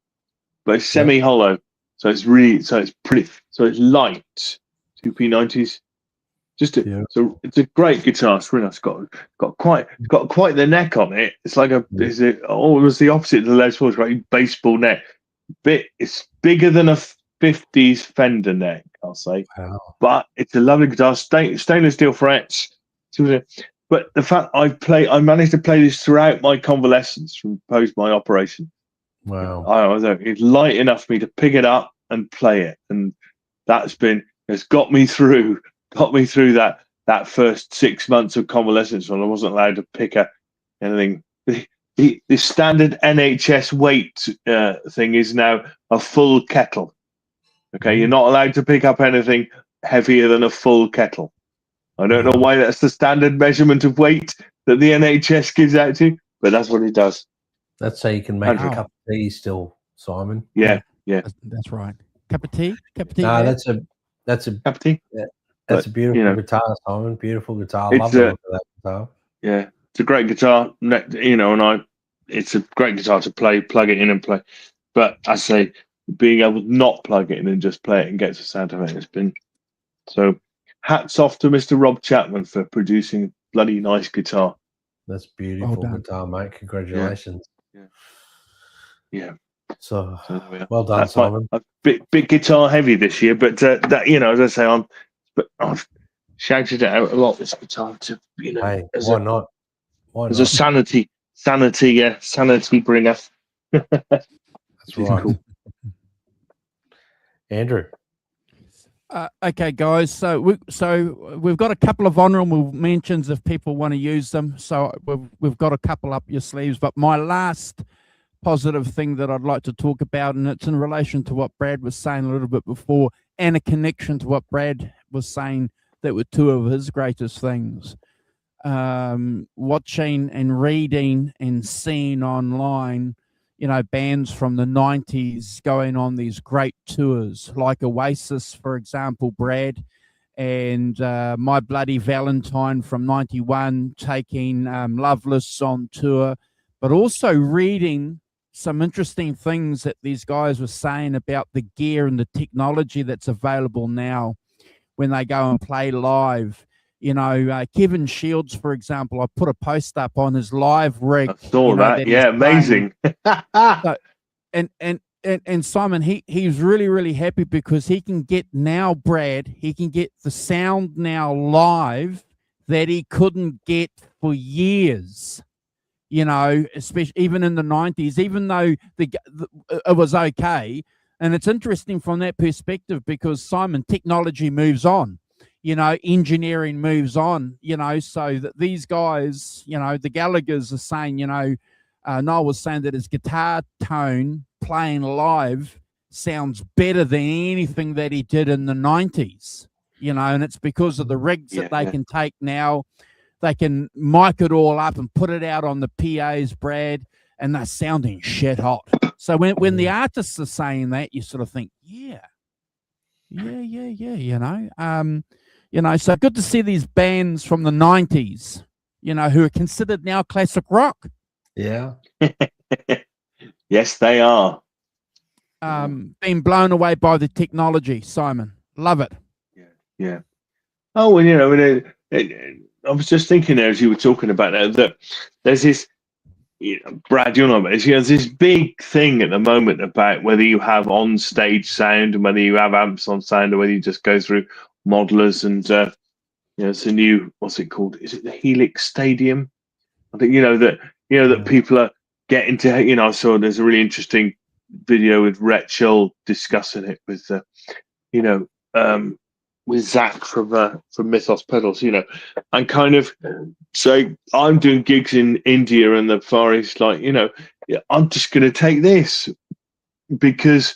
but it's semi-hollow, so it's pretty, so it's light, 2P90s. So it's a great guitar. It's really nice. Got quite the neck on it. It's like it was the opposite of the Les Paul. It's right, baseball neck. It's bigger than a 50s Fender neck, I'll say. Wow. But it's a lovely guitar. Stainless steel frets. But the fact I managed to play this throughout my convalescence from post my operation. Wow. It's light enough for me to pick it up and play it, and it's got me through that first 6 months of convalescence when I wasn't allowed to pick up anything. The standard NHS weight thing is now a full kettle. Okay, you're not allowed to pick up anything heavier than a full kettle. I don't know why that's the standard measurement of weight that the NHS gives out to, but that's what it does. That's so you can make a cup of tea still, Simon. Yeah. That's right. Cup of tea. No, that's a cup of tea. Yeah, that's a beautiful guitar, Simon. Beautiful guitar. I love the look of that guitar. Yeah, it's a great guitar. You know, and it's a great guitar to plug it in and play. But I say, being able to not plug it in and just play it and get the sound of it has been so. Hats off to Mr. Rob Chapman for producing a bloody nice guitar. That's beautiful guitar, mate. Congratulations. Yeah. So well done, Simon. A bit guitar heavy this year, but that, you know, as I say, I've shouted it out a lot. This guitar to, you know, hey, why not? As a sanity bringer. That's right. Cool. Andrew. Okay, guys. So we've got a couple of honourable mentions if people want to use them. So we've got a couple up your sleeves. But my last positive thing that I'd like to talk about, and it's in relation to what Brad was saying a little bit before, and a connection to what Brad was saying that were two of his greatest things. Watching and reading and seeing online, you know, bands from the 90s going on these great tours, like Oasis, for example, Brad, and My Bloody Valentine from 91 taking Loveless on tour, but also reading some interesting things that these guys were saying about the gear and the technology that's available now when they go and play live. You know, Kevin Shields, for example, I put a post up on his live rig. I saw that. Yeah, amazing. So, and Simon, he's really, really happy because he can get now, Brad, he can get the sound now live that he couldn't get for years. You know, especially even in the 90s, even though it was okay. And it's interesting from that perspective because, Simon, technology moves on. You know, engineering moves on, you know, so that these guys, you know, the Gallaghers are saying, you know, Noel was saying that his guitar tone playing live sounds better than anything that he did in the 90s, you know, and it's because of the rigs that they can take now. They can mic it all up and put it out on the PAs, Brad, and they're sounding shit hot. So when the artists are saying that, you sort of think, you know. You know, so good to see these bands from the 90s, you know, who are considered now classic rock. Yeah. Yes, they are. Being blown away by the technology, Simon. Love it. Yeah. Oh, well, you know, I was just thinking there as you were talking about that there's this, you know, Brad, you know about this, you know, there's this big thing at the moment about whether you have on-stage sound and whether you have amps on sound or whether you just go through modelers and you know, it's a new, what's it called? Is it the Helix Stadium? I think that people are getting to. You know, I saw there's a really interesting video with Rhett Shull discussing it with with Zach from Mythos Pedals. You know, and kind of so I'm doing gigs in India and the Far East. Like, you know, I'm just going to take this because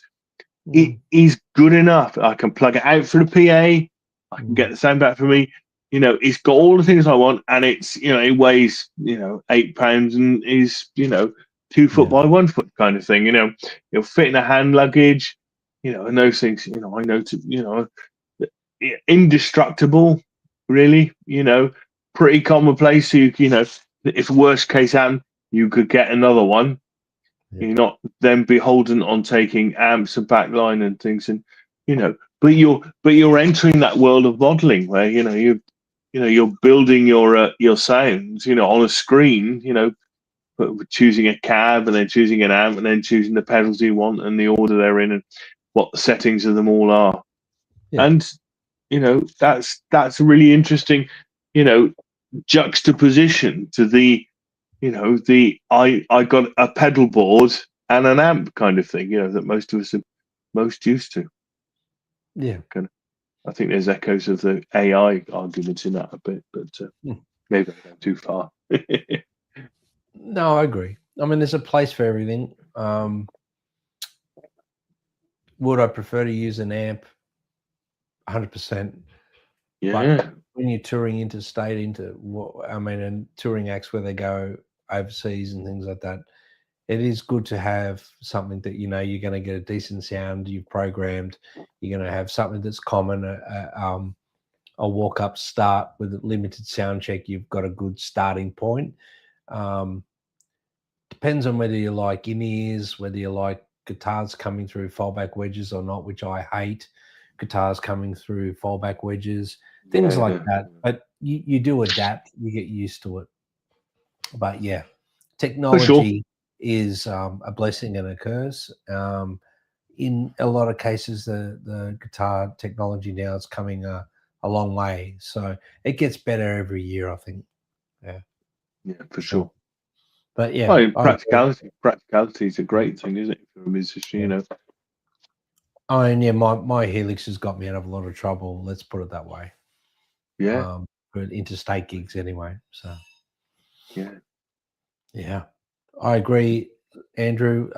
it is good enough. I can plug it out for the PA. I can get the sound back for me. you know, it's got all the things I want, and it's, you know, it weighs, you know, 8 pounds and is, you know, 2 foot by 1 foot kind of thing. You know, it'll fit in a hand luggage, you know, and those things. You know, I know to, you know, indestructible, really. You know, pretty commonplace. So you know, if worst case happened, you could get another one. Yeah. You're not then beholden on taking amps and backline and things, and you know, but you're entering that world of modeling where you're building your sounds, you know, on a screen, you know, but choosing a cab and then choosing an amp and then choosing the pedals you want and the order they're in and what the settings of them all are. Yeah. And you know, that's a really interesting, you know, juxtaposition to the, you know, I got a pedal board and an amp kind of thing, you know, that most of us are most used to. Yeah. I think there's echoes of the AI arguments in that a bit, but maybe I go too far. No, I agree. I mean, there's a place for everything. Would I prefer to use an amp? 100%. Yeah. But when you're touring interstate, and touring acts where they go overseas and things like that, it is good to have something that, you know, you're going to get a decent sound, you've programmed, you're going to have something that's common, a walk-up start with a limited sound check, you've got a good starting point. Depends on whether you like in-ears, whether you like guitars coming through fallback wedges or not, which I hate, guitars coming through fallback wedges, things like that. But you do adapt, you get used to it. But yeah, technology is a blessing and a curse. In a lot of cases, the guitar technology now is coming a long way. So it gets better every year, I think. Yeah. Yeah, for sure. But yeah, well, practicality is a great thing, isn't it, for a musician? You know. Oh, and yeah, my Helix has got me out of a lot of trouble. Let's put it that way. Yeah. For interstate gigs, anyway. So. Yeah, I agree, Andrew.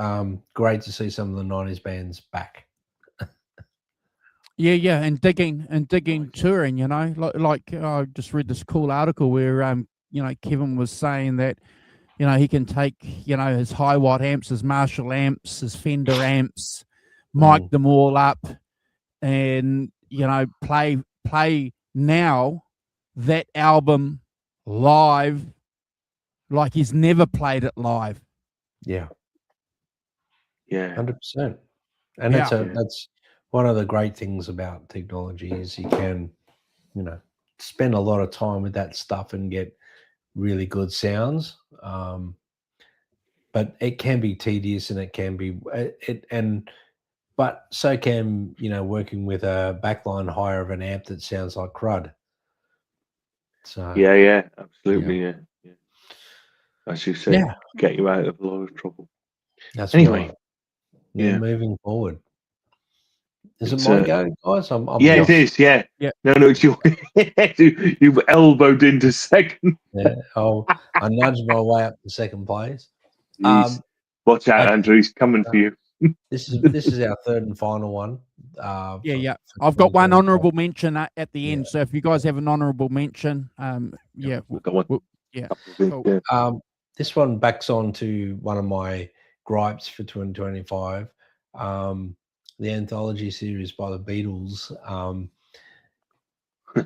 Great to see some of the 90s bands back. Yeah, and digging touring. You know, like I just read this cool article where you know, Kevin was saying that, you know, he can take, you know, his high watt amps, his Marshall amps, his Fender amps, mic them all up, and, you know, play now that album live like he's never played it live. Yeah. 100%. And that's one of the great things about technology is you can, you know, spend a lot of time with that stuff and get really good sounds. But it can be tedious, and it can be but so can, you know, working with a backline higher of an amp that sounds like crud. So yeah, absolutely, yeah. As you say, get you out of a lot of trouble. That's anyway. Right. Yeah, moving forward. Is it It's, my go, guys? I'm it is. Yeah. No, it's you've elbowed into second. Yeah. I nudged my way up to second place. Watch out, Andrew. He's coming for you. This is our third and final one. For I've got one honourable mention at the end. So if you guys have an honourable mention, cool. This one backs on to one of my gripes for 2025. The anthology series by the Beatles.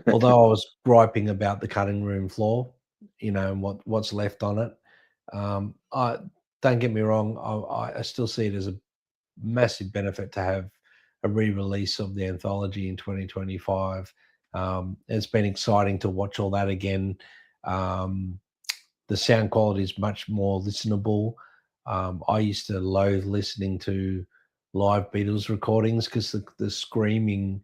Although I was griping about the cutting room floor, you know, and what's left on it. I don't get me wrong. I still see it as a massive benefit to have a re-release of the anthology in 2025. It's been exciting to watch all that again. The sound quality is much more listenable. I used to loathe listening to live Beatles recordings because the screaming,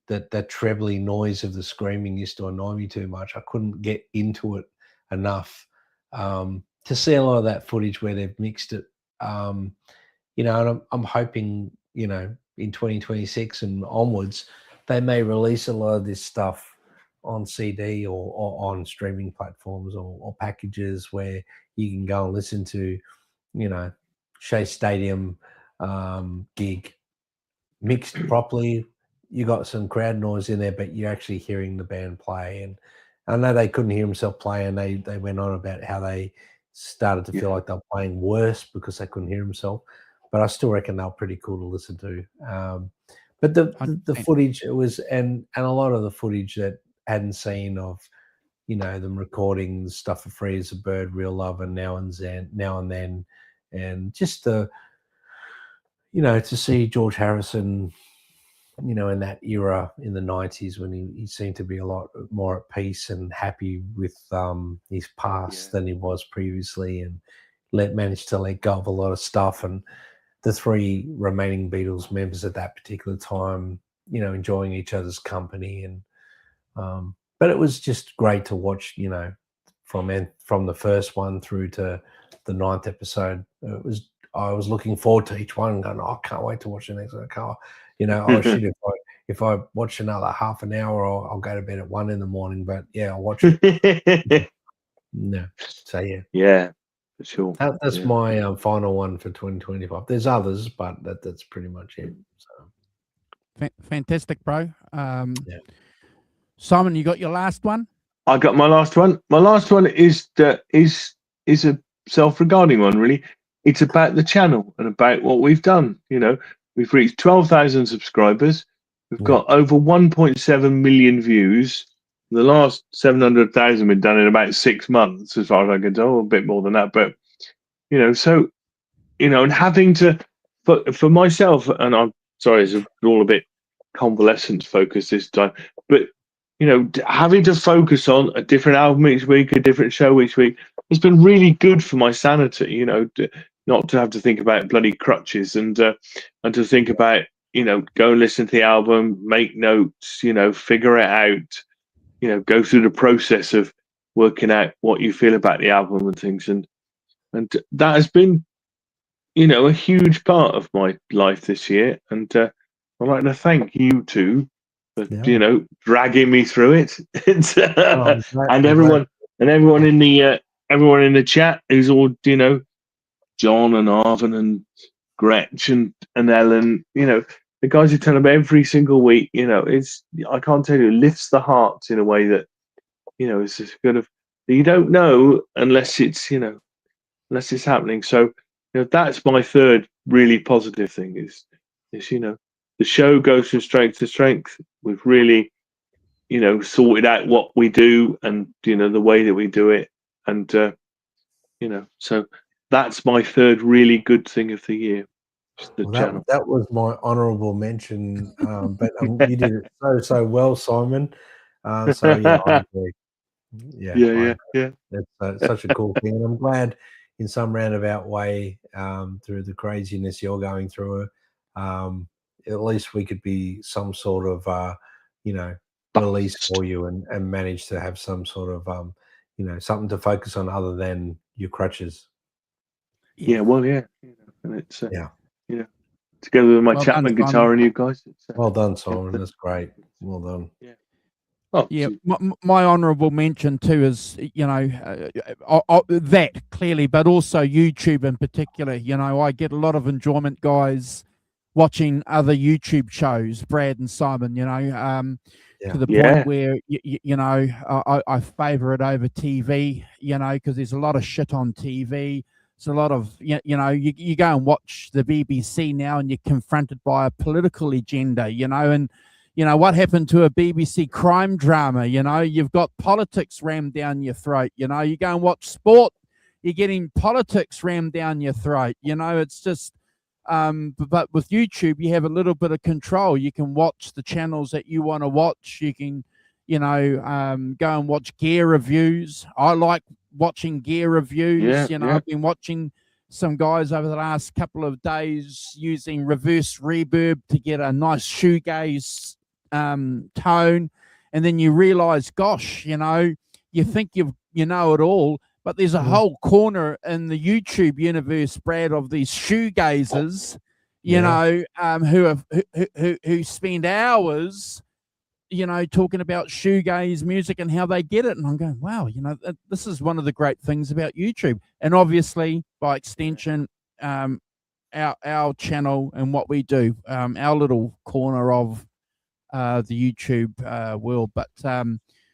that trebly noise of the screaming used to annoy me too much. I couldn't get into it enough. To see a lot of that footage where they've mixed it, you know, and I'm hoping, you know, in 2026 and onwards, they may release a lot of this stuff on CD or on streaming platforms or packages where you can go and listen to, you know, Shea Stadium gig mixed properly, you got some crowd noise in there, but you're actually hearing the band play. And I know they couldn't hear himself play, and they went on about how they started to feel like they were playing worse because they couldn't hear himself. But I still reckon they were pretty cool to listen to. But the footage, it was, and a lot of the footage that I hadn't seen of, you know, them recording stuff for Free as a Bird, Real Love, and Now and Then, and just the, you know, to see George Harrison, you know, in that era in the 90s when he seemed to be a lot more at peace and happy with his past than he was previously, and managed to let go of a lot of stuff. And the three remaining Beatles members at that particular time, you know, enjoying each other's company. And but it was just great to watch, you know, from the first one through to the 9th episode. I was looking forward to each one and going, oh, I can't wait to watch the next one. You know, oh shit, if I watch another half an hour, I'll go to bed at 1 a.m. But yeah, I'll watch it. No. So yeah. Yeah, for sure. That's my final one for 2025. There's others, but that's pretty much it. So fantastic, bro. Simon, you got your last one? I got my last one. My last one is a self-regarding one, really. It's about the channel and about what we've done. You know, we've reached 12,000 subscribers. We've got over 1.7 million views. The last 700,000 been done in about 6 months, as far as I can tell, a bit more than that. But, you know, so, you know, and having to, for myself, and I'm sorry, it's all a bit convalescence focused this time, but, you know, having to focus on a different album each week, a different show each week, it's been really good for my sanity, you know, not to have to think about bloody crutches and to think about, you know, go and listen to the album, make notes, you know, figure it out, you know, go through the process of working out what you feel about the album and things. And that has been, you know, a huge part of my life this year. And I'd like to thank you two for, you know, dragging me through it. And everyone in the chat who's all, you know, John and Arvin and Gretchen and Ellen, you know, the guys who turn up every single week, you know, I can't tell you, it lifts the heart in a way that, you know, it's just kind of, you don't know unless it's, you know, unless it's happening. So, you know, that's my third really positive thing is, you know, the show goes from strength to strength. We've really, you know, sorted out what we do and, you know, the way that we do it. And, you know, so that's my third really good thing of the year. That was my honourable mention, but you did it so well, Simon. So yeah, I agree. Yeah. That's such a cool thing, and I'm glad, in some roundabout way, through the craziness you're going through, at least we could be some sort of, you know, release for you, and manage to have some sort of, you know, something to focus on other than your crutches. Yeah, well, yeah, and it's together with my Chapman guitar and you guys. Well done, Simon. That's great. Well done. Yeah. Oh, yeah. My honourable mention too is, you know, that clearly, but also YouTube in particular. You know, I get a lot of enjoyment, guys, watching other YouTube shows, Brad and Simon. You know, to the point where you know, I favour it over TV. You know, because there's a lot of shit on TV. It's a lot of, you know, you go and watch the BBC now and you're confronted by a political agenda, you know, and, you know, what happened to a BBC crime drama? You know, you've got politics rammed down your throat. You know, you go and watch sport, you're getting politics rammed down your throat. You know, it's just, but with YouTube, you have a little bit of control. You can watch the channels that you want to watch. You can, you know, go and watch gear reviews. I like watching gear reviews. You know, I've been watching some guys over the last couple of days using reverse reverb to get a nice shoegaze tone, and then you realize, gosh, you know, you think you know it all, but there's a whole corner in the YouTube universe, Brad, of these shoegazers, you know, who spend hours, you know, talking about shoegaze music and how they get it. And I'm going, wow, you know, this is one of the great things about YouTube. And obviously, by extension, our channel and what we do, our little corner of the YouTube world. But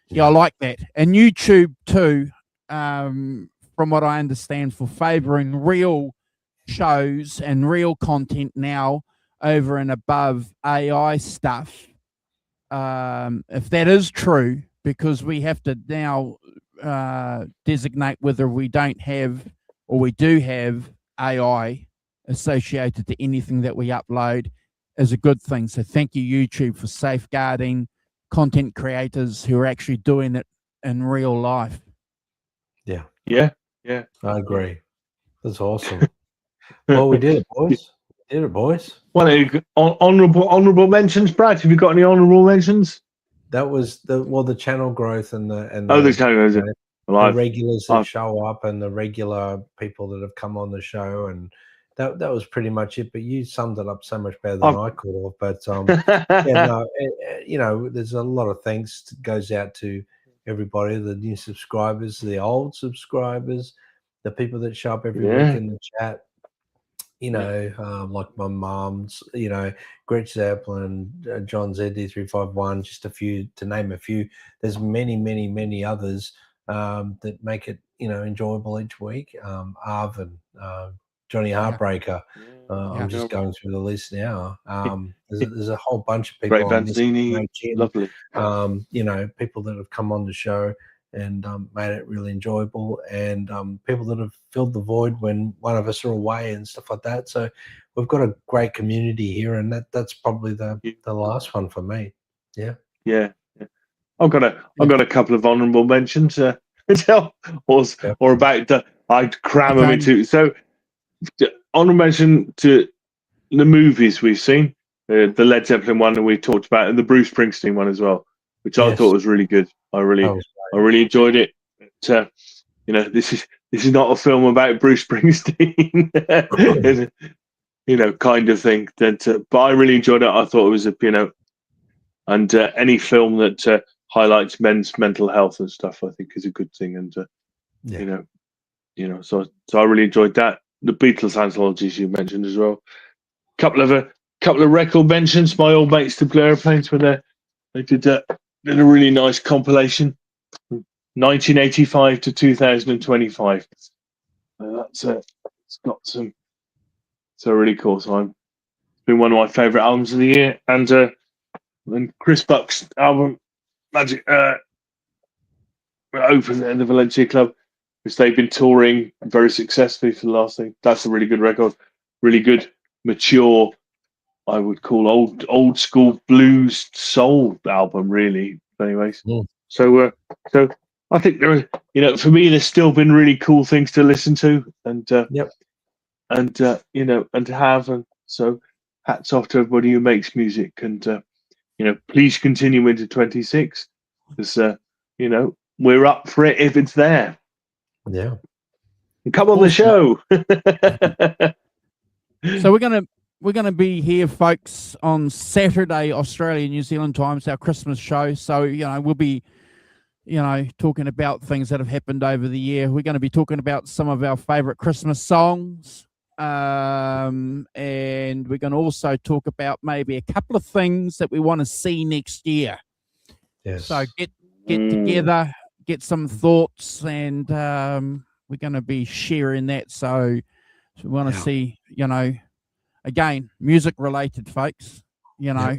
yeah, I like that. And YouTube too, from what I understand, for favouring real shows and real content now over and above AI stuff. If that is true, because we have to now designate whether we don't have or we do have AI associated to anything that we upload, is a good thing. So thank you, YouTube, for safeguarding content creators who are actually doing it in real life. Yeah. Yeah. I agree. That's awesome. Well, we did it, boys. We did it, boys. Well, honourable mentions, Brad. Have you got any honourable mentions? That was the channel growth and the the regulars that show up and the regular people that have come on the show, and that was pretty much it. But you summed it up so much better than I could have. But yeah, no, you know, there's a lot of thanks goes out to everybody, the new subscribers, the old subscribers, the people that show up every week in the chat. You know, like my mom's, you know, Gretch Zeppelin, John ZD351, just a few, to name a few. There's many, many, many others that make it, you know, enjoyable each week. Arvin, Johnny Heartbreaker. I'm just going through the list now. There's a whole bunch of people. Great Vanzini, lovely. You know, people that have come on the show and made it really enjoyable, and people that have filled the void when one of us are away and stuff like that. So we've got a great community here, and that's probably the last one for me. Yeah. I've got a couple of honourable mentions or about I'd cram them into. So honourable mention to the movies we've seen, the Led Zeppelin one that we talked about, and the Bruce Springsteen one as well, which I thought was really good. I really enjoyed it. But, you know, this is not a film about Bruce Springsteen, you know, kind of thing. But I really enjoyed it. I thought it was and any film that highlights men's mental health and stuff, I think, is a good thing. And you know, so I really enjoyed that. The Beatles anthologies you mentioned as well. Couple of record mentions. My old mates, the Blue Airplanes, were they did a really nice compilation, 1985 to 2025. It's got some. It's a really cool time. It's been one of my favourite albums of the year, and Chris Buck's album Magic opened at the Valencia Club, which they've been touring very successfully for the last thing. That's a really good record, really good, mature, I would call old school blues soul album, really. Anyways, so I think there are, you know, for me, there's still been really cool things to listen to, and you know, and to have, and so hats off to everybody who makes music, and you know, please continue into 26, because you know, we're up for it if it's there. Yeah, and come on the show. So we're gonna be here, folks, on Saturday, Australia, New Zealand times, our Christmas show. So, you know, we'll be, you know, talking about things that have happened over the year. We're going to be talking about some of our favorite Christmas songs. And we're going to also talk about maybe a couple of things that we want to see next year. Yes. So get together, get some thoughts, and we're going to be sharing that. So we want to see, you know, again, music related, folks. You know,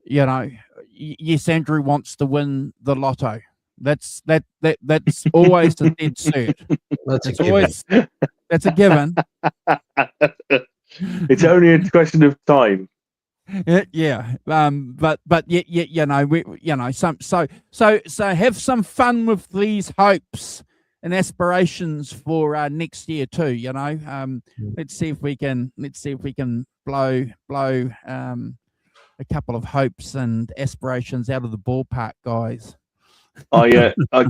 you know, yes, Andrew wants to win the lotto. That's always a dead cert. That's a given. It's only a question of time. Yeah. But you know, so have some fun with these hopes and aspirations for next year too. You know, let's see if we can blow a couple of hopes and aspirations out of the ballpark, guys. I've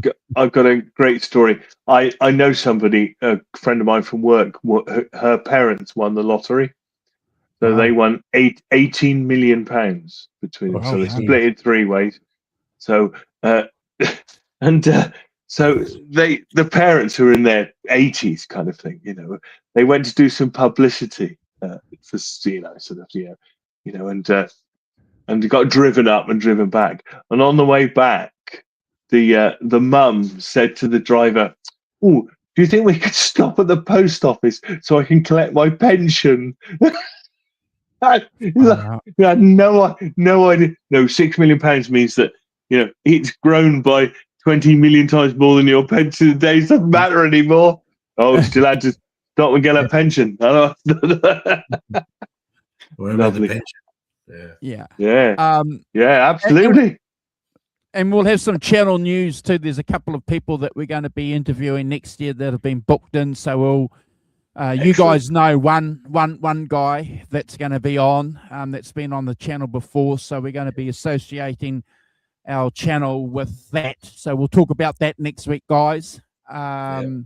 got a great story. I know somebody, a friend of mine from work. Her parents won the lottery, so they won £18 million between them. So they split it 3 ways. So so the parents who are in their 80s, kind of thing, you know, they went to do some publicity for, you know, sort of, you know, and and got driven up and driven back. And on the way back, the mum said to the driver, "Oh, do you think we could stop at the post office so I can collect my pension?" You had no idea. No, £6 million means that it's grown by 20 million times more than your pension today. It doesn't matter anymore. Oh, still had to stop and get a pension. I know. What about the pension? Yeah, absolutely. And we'll have some channel news too. There's a couple of people that we're going to be interviewing next year that have been booked in. So we'll, you guys know one guy that's going to be on, that's been on the channel before. So we're going to be associating our channel with that. So we'll talk about that next week, guys. So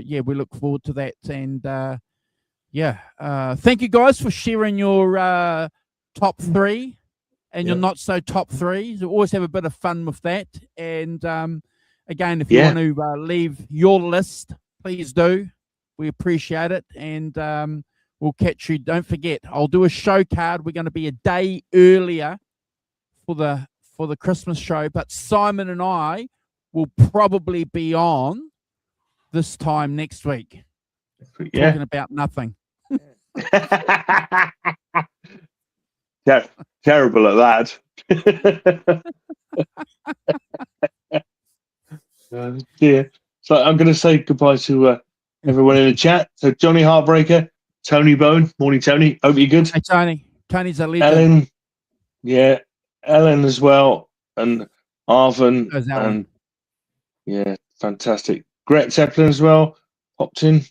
yeah, we look forward to that. And thank you guys for sharing your top 3 and your not so top 3s. We always have a bit of fun with that. And again, if you want to leave your list, please do. We appreciate it. And we'll catch you. Don't forget, I'll do a show card. We're going to be a day earlier for the Christmas show, but Simon and I will probably be on this time next week, talking about nothing. Terrible at that. Dear. So I'm going to say goodbye to everyone in the chat. So Johnny Heartbreaker, Tony Bone, morning Tony. Hope you're good. Hey Tony. Tony's a legend. Ellen, Ellen as well, and Arvin, and fantastic. Gret Zeppelin as well popped in.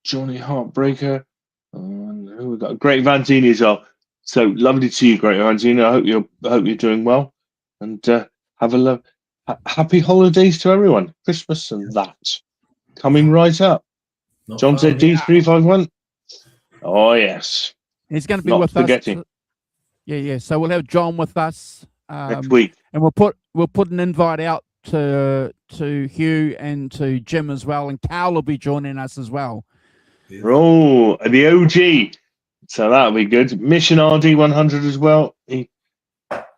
Johnny Heartbreaker, and who we got? Great Vanzini as well. So lovely to see you, Great Vanzini. I hope you're doing well, and have a happy holidays to everyone. Christmas and that coming right up. John said D351. Oh yes, he's going to be Not with forgetting. us. Yeah. So we'll have John with us next week, and we'll put an invite out to Hugh and to Jim as well, and Carl will be joining us as well. Oh, the OG. So that'll be good. Mission RD100 as well. He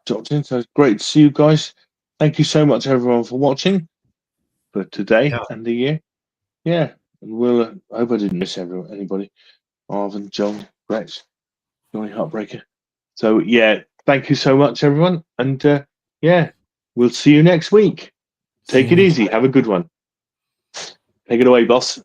dropped in. So it's great to see you guys. Thank you so much, everyone, for watching for today and the year. Yeah, and we'll. I hope I didn't miss anybody. Marvin, John, Rex, Johnny Heartbreaker. So yeah, thank you so much, everyone, and we'll see you next week. Take it easy. Have a good one. Take it away, boss.